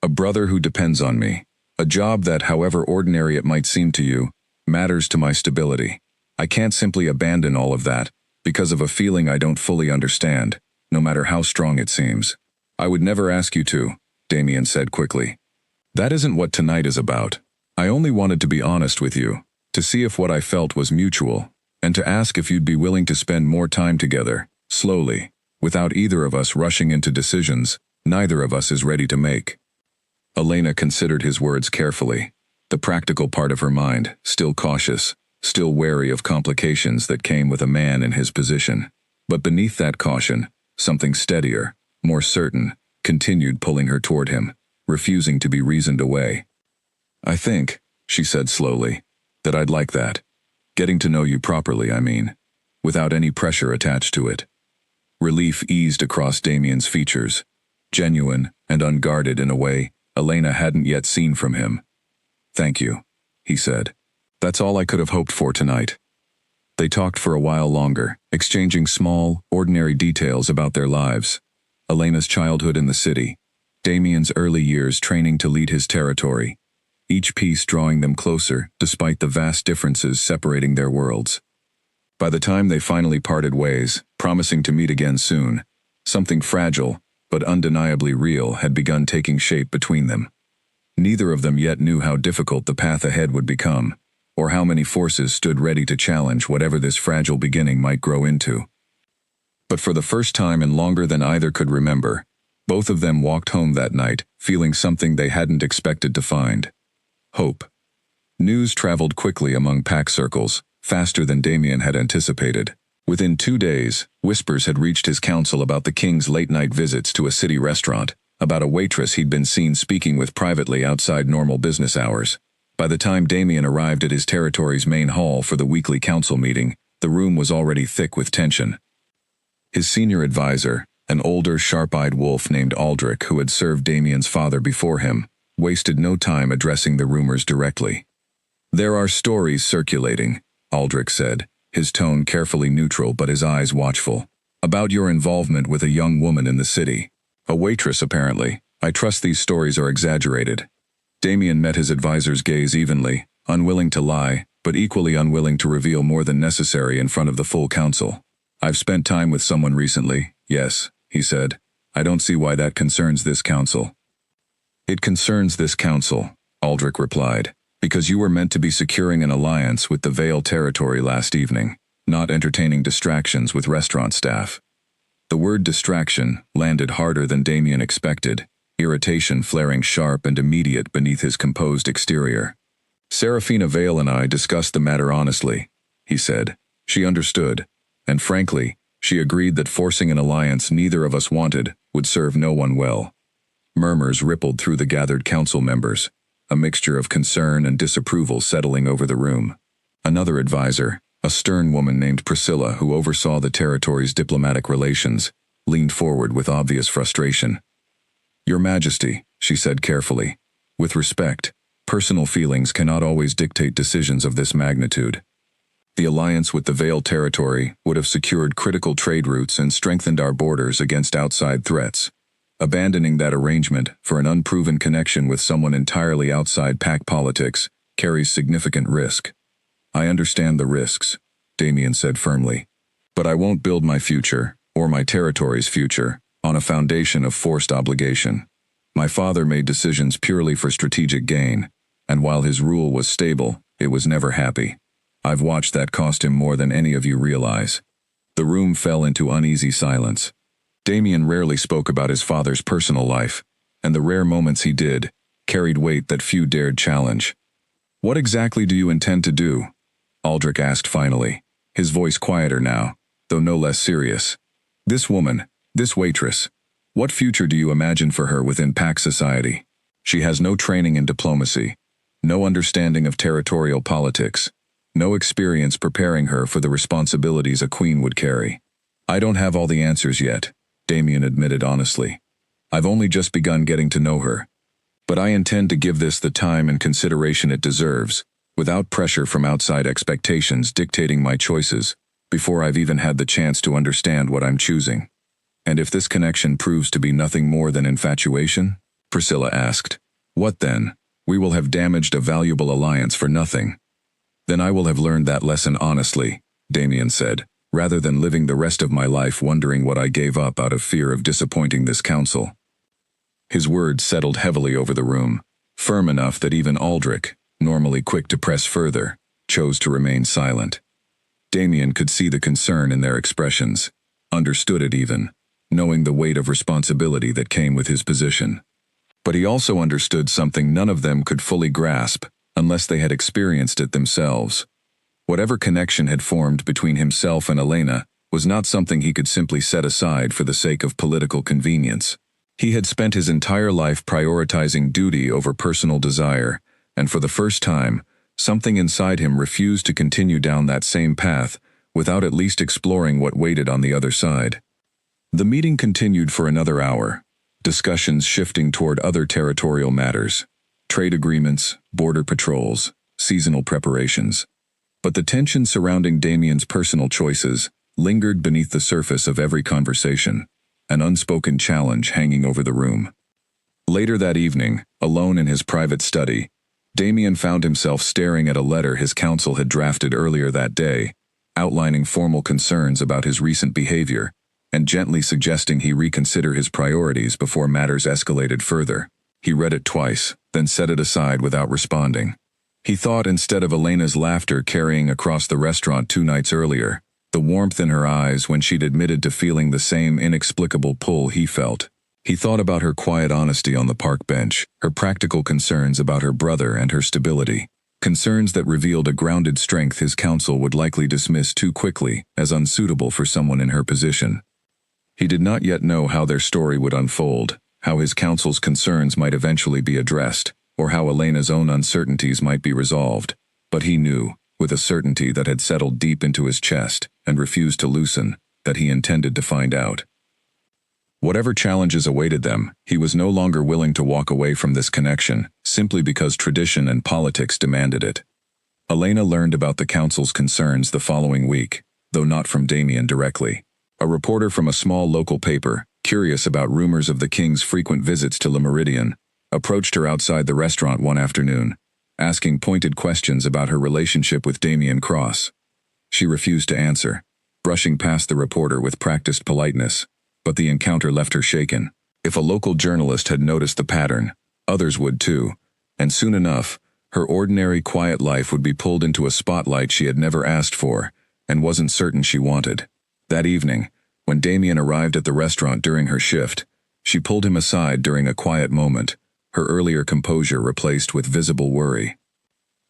A brother who depends on me. A job that, however ordinary it might seem to you, matters to my stability. I can't simply abandon all of that because of a feeling I don't fully understand, no matter how strong it seems. I would never ask you to, Damien said quickly. That isn't what tonight is about. I only wanted to be honest with you, to see if what I felt was mutual, and to ask if you'd be willing to spend more time together, slowly, without either of us rushing into decisions neither of us is ready to make. Elena considered his words carefully, the practical part of her mind, still cautious, still wary of complications that came with a man in his position. But beneath that caution, something steadier, more certain, continued pulling her toward him, refusing to be reasoned away. I think, she said slowly, that I'd like that. Getting to know you properly, I mean, without any pressure attached to it. Relief eased across Damien's features, genuine and unguarded in a way Elena hadn't yet seen from him. Thank you, he said. That's all I could have hoped for tonight. They talked for a while longer, exchanging small, ordinary details about their lives. Elena's childhood in the city, Damien's early years training to lead his territory, each piece drawing them closer despite the vast differences separating their worlds. By the time they finally parted ways, promising to meet again soon, something fragile, but undeniably real had begun taking shape between them. Neither of them yet knew how difficult the path ahead would become, or how many forces stood ready to challenge whatever this fragile beginning might grow into. But for the first time in longer than either could remember, both of them walked home that night, feeling something they hadn't expected to find. Hope. News traveled quickly among pack circles, faster than Damien had anticipated. Within 2 days, whispers had reached his council about the king's late-night visits to a city restaurant, about a waitress he'd been seen speaking with privately outside normal business hours. By the time Damien arrived at his territory's main hall for the weekly council meeting, the room was already thick with tension. His senior advisor, an older, sharp-eyed wolf named Aldrich who had served Damien's father before him, wasted no time addressing the rumors directly. There are stories circulating, Aldrich said, his tone carefully neutral but his eyes watchful, about your involvement with a young woman in the city. A waitress, apparently. I trust these stories are exaggerated. Damien met his advisor's gaze evenly, unwilling to lie, but equally unwilling to reveal more than necessary in front of the full council. I've spent time with someone recently, yes, he said. I don't see why that concerns this council. It concerns this council, Aldrich replied, because you were meant to be securing an alliance with the Vale territory last evening, not entertaining distractions with restaurant staff. The word distraction landed harder than Damien expected, irritation flaring sharp and immediate beneath his composed exterior. Serafina Vale and I discussed the matter honestly, he said. She understood, and frankly, she agreed that forcing an alliance neither of us wanted would serve no one well. Murmurs rippled through the gathered council members, a mixture of concern and disapproval settling over the room. Another advisor, a stern woman named Priscilla who oversaw the territory's diplomatic relations, leaned forward with obvious frustration. Your Majesty, she said carefully, with respect, personal feelings cannot always dictate decisions of this magnitude. The alliance with the Vale territory would have secured critical trade routes and strengthened our borders against outside threats. Abandoning that arrangement for an unproven connection with someone entirely outside pack politics carries significant risk. I understand the risks, Damien said firmly, but I won't build my future, or my territory's future, on a foundation of forced obligation. My father made decisions purely for strategic gain, and while his rule was stable, it was never happy. I've watched that cost him more than any of you realize. The room fell into uneasy silence. Damien rarely spoke about his father's personal life, and the rare moments he did carried weight that few dared challenge. "What exactly do you intend to do?" Aldrich asked finally, his voice quieter now, though no less serious. "This woman, this waitress, what future do you imagine for her within pack society? She has no training in diplomacy, no understanding of territorial politics, no experience preparing her for the responsibilities a queen would carry." "I don't have all the answers yet," Damien admitted honestly. "I've only just begun getting to know her. But I intend to give this the time and consideration it deserves, without pressure from outside expectations dictating my choices, before I've even had the chance to understand what I'm choosing." "And if this connection proves to be nothing more than infatuation?" Priscilla asked. "What then? We will have damaged a valuable alliance for nothing." "Then I will have learned that lesson honestly," Damien said, "rather than living the rest of my life wondering what I gave up out of fear of disappointing this council." His words settled heavily over the room, firm enough that even Aldrich, normally quick to press further, chose to remain silent. Damien could see the concern in their expressions, understood it even, knowing the weight of responsibility that came with his position. But he also understood something none of them could fully grasp, unless they had experienced it themselves. Whatever connection had formed between himself and Elena was not something he could simply set aside for the sake of political convenience. He had spent his entire life prioritizing duty over personal desire, and for the first time, something inside him refused to continue down that same path without at least exploring what waited on the other side. The meeting continued for another hour, discussions shifting toward other territorial matters, trade agreements, border patrols, seasonal preparations. But the tension surrounding Damien's personal choices lingered beneath the surface of every conversation, an unspoken challenge hanging over the room. Later that evening, alone in his private study, Damien found himself staring at a letter his counsel had drafted earlier that day, outlining formal concerns about his recent behavior, and gently suggesting he reconsider his priorities before matters escalated further. He read it twice, then set it aside without responding. He thought instead of Elena's laughter carrying across the restaurant 2 nights earlier, the warmth in her eyes when she'd admitted to feeling the same inexplicable pull he felt. He thought about her quiet honesty on the park bench, her practical concerns about her brother and her stability, concerns that revealed a grounded strength his counsel would likely dismiss too quickly as unsuitable for someone in her position. He did not yet know how their story would unfold, how his counsel's concerns might eventually be addressed, or how Elena's own uncertainties might be resolved, but he knew, with a certainty that had settled deep into his chest and refused to loosen, that he intended to find out. Whatever challenges awaited them, he was no longer willing to walk away from this connection, simply because tradition and politics demanded it. Elena learned about the council's concerns the following week, though not from Damien directly. A reporter from a small local paper, curious about rumors of the king's frequent visits to Le Meridien, approached her outside the restaurant one afternoon, asking pointed questions about her relationship with Damien Cross. She refused to answer, brushing past the reporter with practiced politeness, but the encounter left her shaken. If a local journalist had noticed the pattern, others would too, and soon enough, her ordinary quiet life would be pulled into a spotlight she had never asked for, and wasn't certain she wanted. That evening, when Damien arrived at the restaurant during her shift, she pulled him aside during a quiet moment, her earlier composure replaced with visible worry.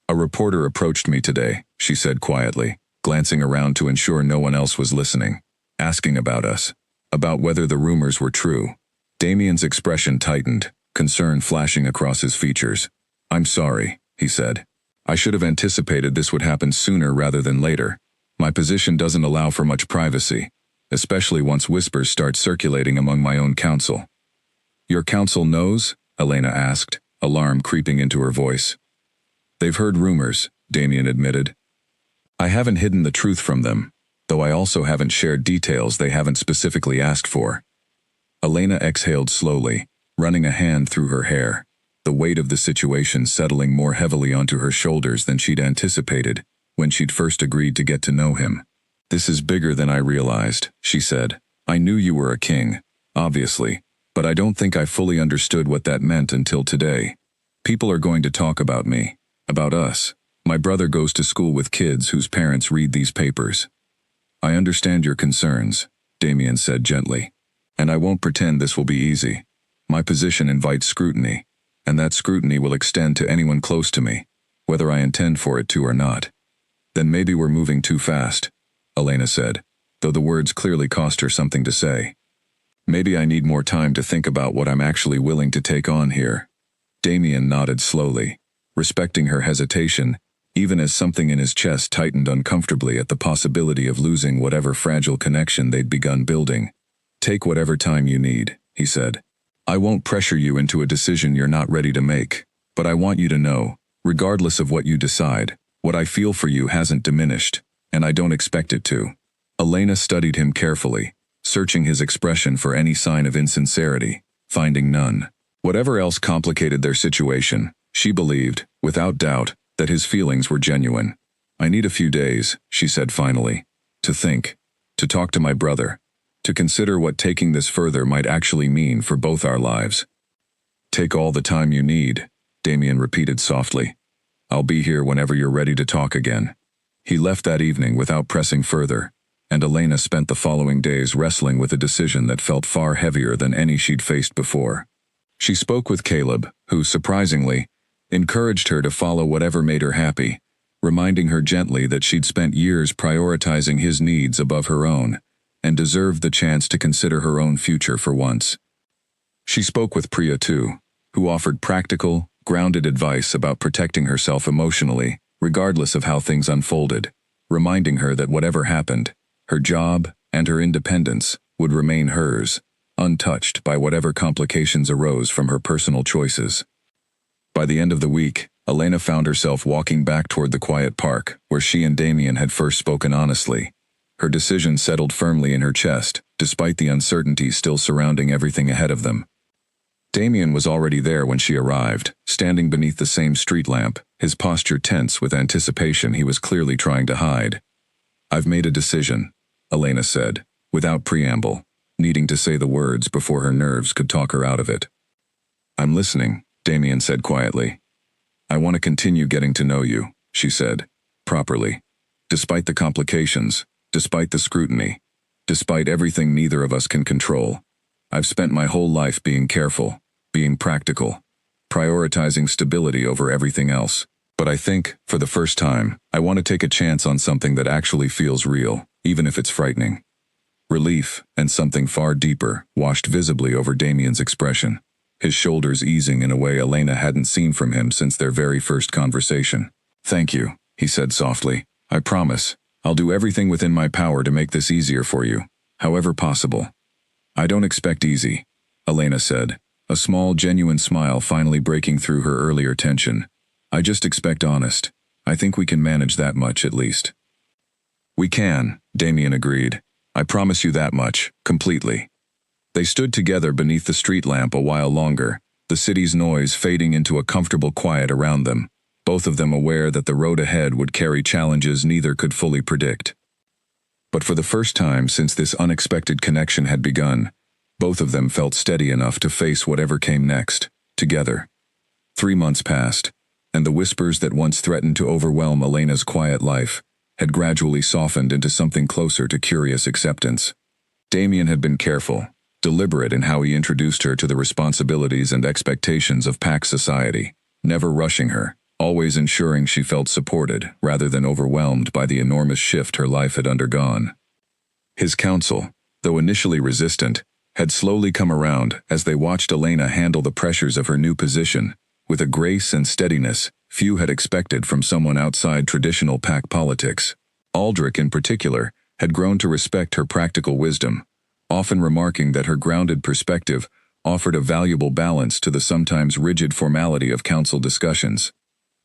"A reporter approached me today," she said quietly, glancing around to ensure no one else was listening, "asking about us, about whether the rumors were true." Damien's expression tightened, concern flashing across his features. "I'm sorry," he said. "I should have anticipated this would happen sooner rather than later. My position doesn't allow for much privacy, especially once whispers start circulating among my own council." "Your council knows?" Elena asked, alarm creeping into her voice. "They've heard rumors," Damien admitted. "I haven't hidden the truth from them, though I also haven't shared details they haven't specifically asked for." Elena exhaled slowly, running a hand through her hair, the weight of the situation settling more heavily onto her shoulders than she'd anticipated when she'd first agreed to get to know him. "This is bigger than I realized," she said. "I knew you were a king, obviously, but I don't think I fully understood what that meant until today. People are going to talk about me, about us. My brother goes to school with kids whose parents read these papers." "I understand your concerns," Damien said gently, "and I won't pretend this will be easy. My position invites scrutiny, and that scrutiny will extend to anyone close to me, whether I intend for it to or not. Then maybe we're moving too fast, Elena said, though the words clearly cost her something to say. Maybe I need more time to think about what I'm actually willing to take on here. Damien nodded slowly, respecting her hesitation, even as something in his chest tightened uncomfortably at the possibility of losing whatever fragile connection they'd begun building. Take whatever time you need, he said. I won't pressure you into a decision you're not ready to make, but I want you to know, regardless of what you decide, what I feel for you hasn't diminished, and I don't expect it to. Elena studied him carefully, searching his expression for any sign of insincerity, finding none. Whatever else complicated their situation, she believed, without doubt, that his feelings were genuine. I need a few days, she said finally, to think, to talk to my brother, to consider what taking this further might actually mean for both our lives. Take all the time you need, Damien repeated softly. I'll be here whenever you're ready to talk again. He left that evening without pressing further, and Elena spent the following days wrestling with a decision that felt far heavier than any she'd faced before. She spoke with Caleb, who, surprisingly, encouraged her to follow whatever made her happy, reminding her gently that she'd spent years prioritizing his needs above her own, and deserved the chance to consider her own future for once. She spoke with Priya too, who offered practical, grounded advice about protecting herself emotionally, regardless of how things unfolded, reminding her that whatever happened, her job and her independence would remain hers, untouched by whatever complications arose from her personal choices. By the end of the week, Elena found herself walking back toward the quiet park, where she and Damien had first spoken honestly. Her decision settled firmly in her chest, despite the uncertainty still surrounding everything ahead of them. Damien was already there when she arrived, standing beneath the same street lamp, his posture tense with anticipation he was clearly trying to hide. I've made a decision, Elena said, without preamble, needing to say the words before her nerves could talk her out of it. I'm listening, Damien said quietly. I want to continue getting to know you, she said, properly. Despite the complications, despite the scrutiny, despite everything neither of us can control, I've spent my whole life being careful, being practical, prioritizing stability over everything else. But I think, for the first time, I want to take a chance on something that actually feels real, even if it's frightening. Relief, and something far deeper, washed visibly over Damien's expression, his shoulders easing in a way Elena hadn't seen from him since their very first conversation. Thank you, he said softly. I promise, I'll do everything within my power to make this easier for you, however possible. I don't expect easy, Elena said, a small, genuine smile finally breaking through her earlier tension. I just expect honest. I think we can manage that much at least. We can, Damien agreed. I promise you that much, completely. They stood together beneath the street lamp a while longer, the city's noise fading into a comfortable quiet around them, both of them aware that the road ahead would carry challenges neither could fully predict. But for the first time since this unexpected connection had begun, both of them felt steady enough to face whatever came next, together. 3 months passed, and the whispers that once threatened to overwhelm Elena's quiet life had gradually softened into something closer to curious acceptance. Damien had been careful, deliberate in how he introduced her to the responsibilities and expectations of pack society, never rushing her, always ensuring she felt supported rather than overwhelmed by the enormous shift her life had undergone. His counsel, though initially resistant, had slowly come around as they watched Elena handle the pressures of her new position, with a grace and steadiness few had expected from someone outside traditional pack politics. Aldrich, in particular, had grown to respect her practical wisdom, often remarking that her grounded perspective offered a valuable balance to the sometimes rigid formality of council discussions.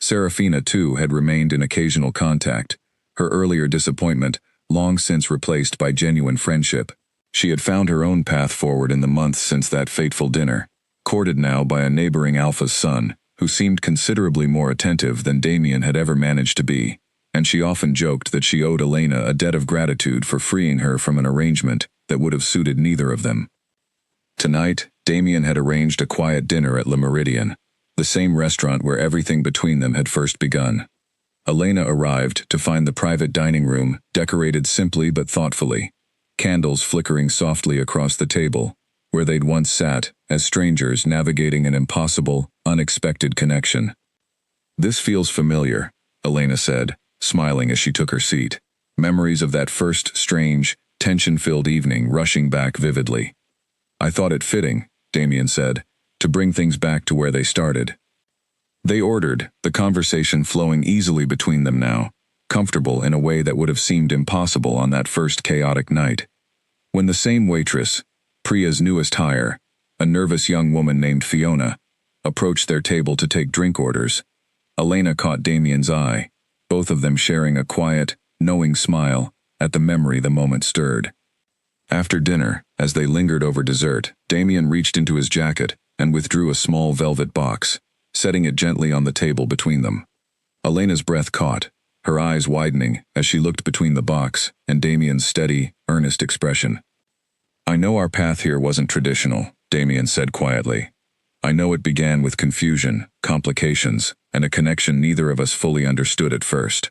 Serafina, too, had remained in occasional contact, her earlier disappointment long since replaced by genuine friendship. She had found her own path forward in the months since that fateful dinner, courted now by a neighboring alpha's son, who seemed considerably more attentive than Damien had ever managed to be, and she often joked that she owed Elena a debt of gratitude for freeing her from an arrangement that would have suited neither of them. Tonight, Damien had arranged a quiet dinner at Le Méridien, the same restaurant where everything between them had first begun. Elena arrived to find the private dining room decorated simply but thoughtfully, candles flickering softly across the table, where they'd once sat as strangers navigating an impossible, unexpected connection. "This feels familiar," Elena said, smiling as she took her seat. Memories of that first strange, tension-filled evening rushing back vividly. "I thought it fitting," Damien said, "to bring things back to where they started." They ordered, the conversation flowing easily between them now, comfortable in a way that would have seemed impossible on that first chaotic night. When the same waitress, Priya's newest hire, a nervous young woman named Fiona, approached their table to take drink orders, Elena caught Damien's eye, both of them sharing a quiet, knowing smile at the memory the moment stirred. After dinner, as they lingered over dessert, Damien reached into his jacket and withdrew a small velvet box, setting it gently on the table between them. Elena's breath caught, her eyes widening as she looked between the box and Damien's steady, earnest expression. "I know our path here wasn't traditional," Damien said quietly. "I know it began with confusion, complications, and a connection neither of us fully understood at first.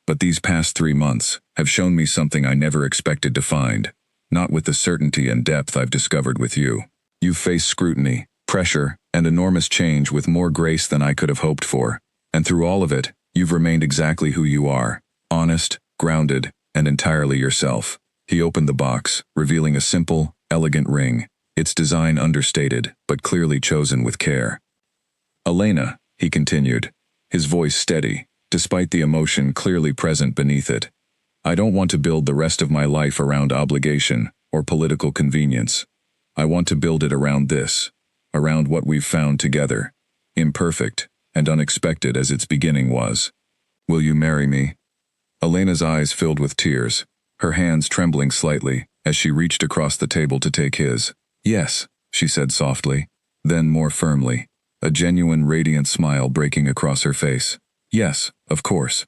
But these past 3 months have shown me something I never expected to find, not with the certainty and depth I've discovered with you. You've faced scrutiny, pressure, and enormous change with more grace than I could have hoped for, and through all of it, you've remained exactly who you are, honest, grounded, and entirely yourself." He opened the box, revealing a simple, elegant ring, its design understated, but clearly chosen with care. "Elena," he continued, his voice steady, despite the emotion clearly present beneath it, "I don't want to build the rest of my life around obligation or political convenience. I want to build it around this, around what we've found together, imperfect and unexpected as its beginning was. Will you marry me?" Elena's eyes filled with tears, her hands trembling slightly as she reached across the table to take his. "Yes," she said softly, then more firmly, a genuine radiant smile breaking across her face. "Yes, of course."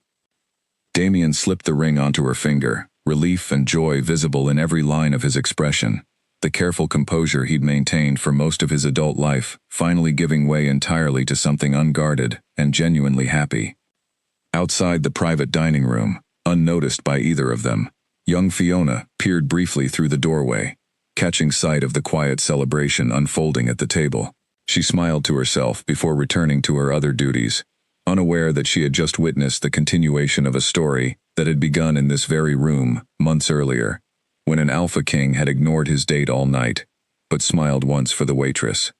Damien slipped the ring onto her finger, relief and joy visible in every line of his expression, the careful composure he'd maintained for most of his adult life finally giving way entirely to something unguarded and genuinely happy. Outside the private dining room, unnoticed by either of them, young Fiona peered briefly through the doorway, catching sight of the quiet celebration unfolding at the table. She smiled to herself before returning to her other duties, unaware that she had just witnessed the continuation of a story that had begun in this very room months earlier, when an alpha king had ignored his date all night, but smiled once for the waitress.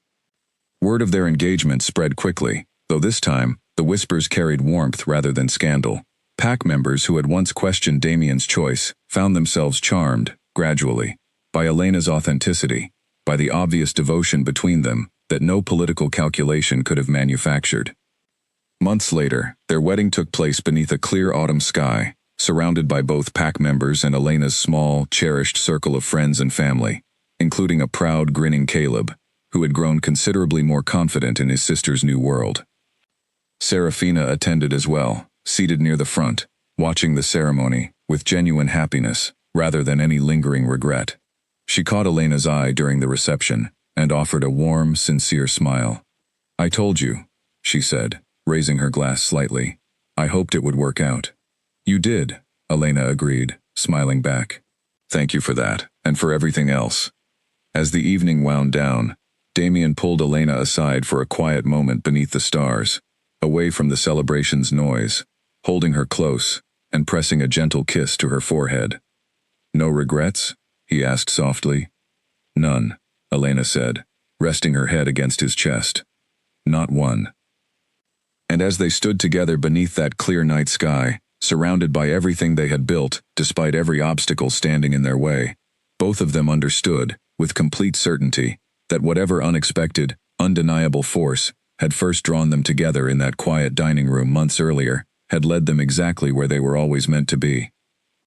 Word of their engagement spread quickly, though this time, the whispers carried warmth rather than scandal. Pack members who had once questioned Damien's choice found themselves charmed, gradually, by Elena's authenticity, by the obvious devotion between them that no political calculation could have manufactured. Months later, their wedding took place beneath a clear autumn sky, surrounded by both pack members and Elena's small, cherished circle of friends and family, including a proud, grinning Caleb, who had grown considerably more confident in his sister's new world. Serafina attended as well, seated near the front, watching the ceremony with genuine happiness rather than any lingering regret. She caught Elena's eye during the reception and offered a warm, sincere smile. "I told you," she said, raising her glass slightly. "I hoped it would work out." "You did," Elena agreed, smiling back. "Thank you for that, and for everything else." As the evening wound down, Damien pulled Elena aside for a quiet moment beneath the stars, away from the celebration's noise, holding her close and pressing a gentle kiss to her forehead. "No regrets?" he asked softly. "None," Elena said, resting her head against his chest. "Not one." And as they stood together beneath that clear night sky, surrounded by everything they had built, despite every obstacle standing in their way, both of them understood, with complete certainty, that whatever unexpected, undeniable force had first drawn them together in that quiet dining room months earlier had led them exactly where they were always meant to be.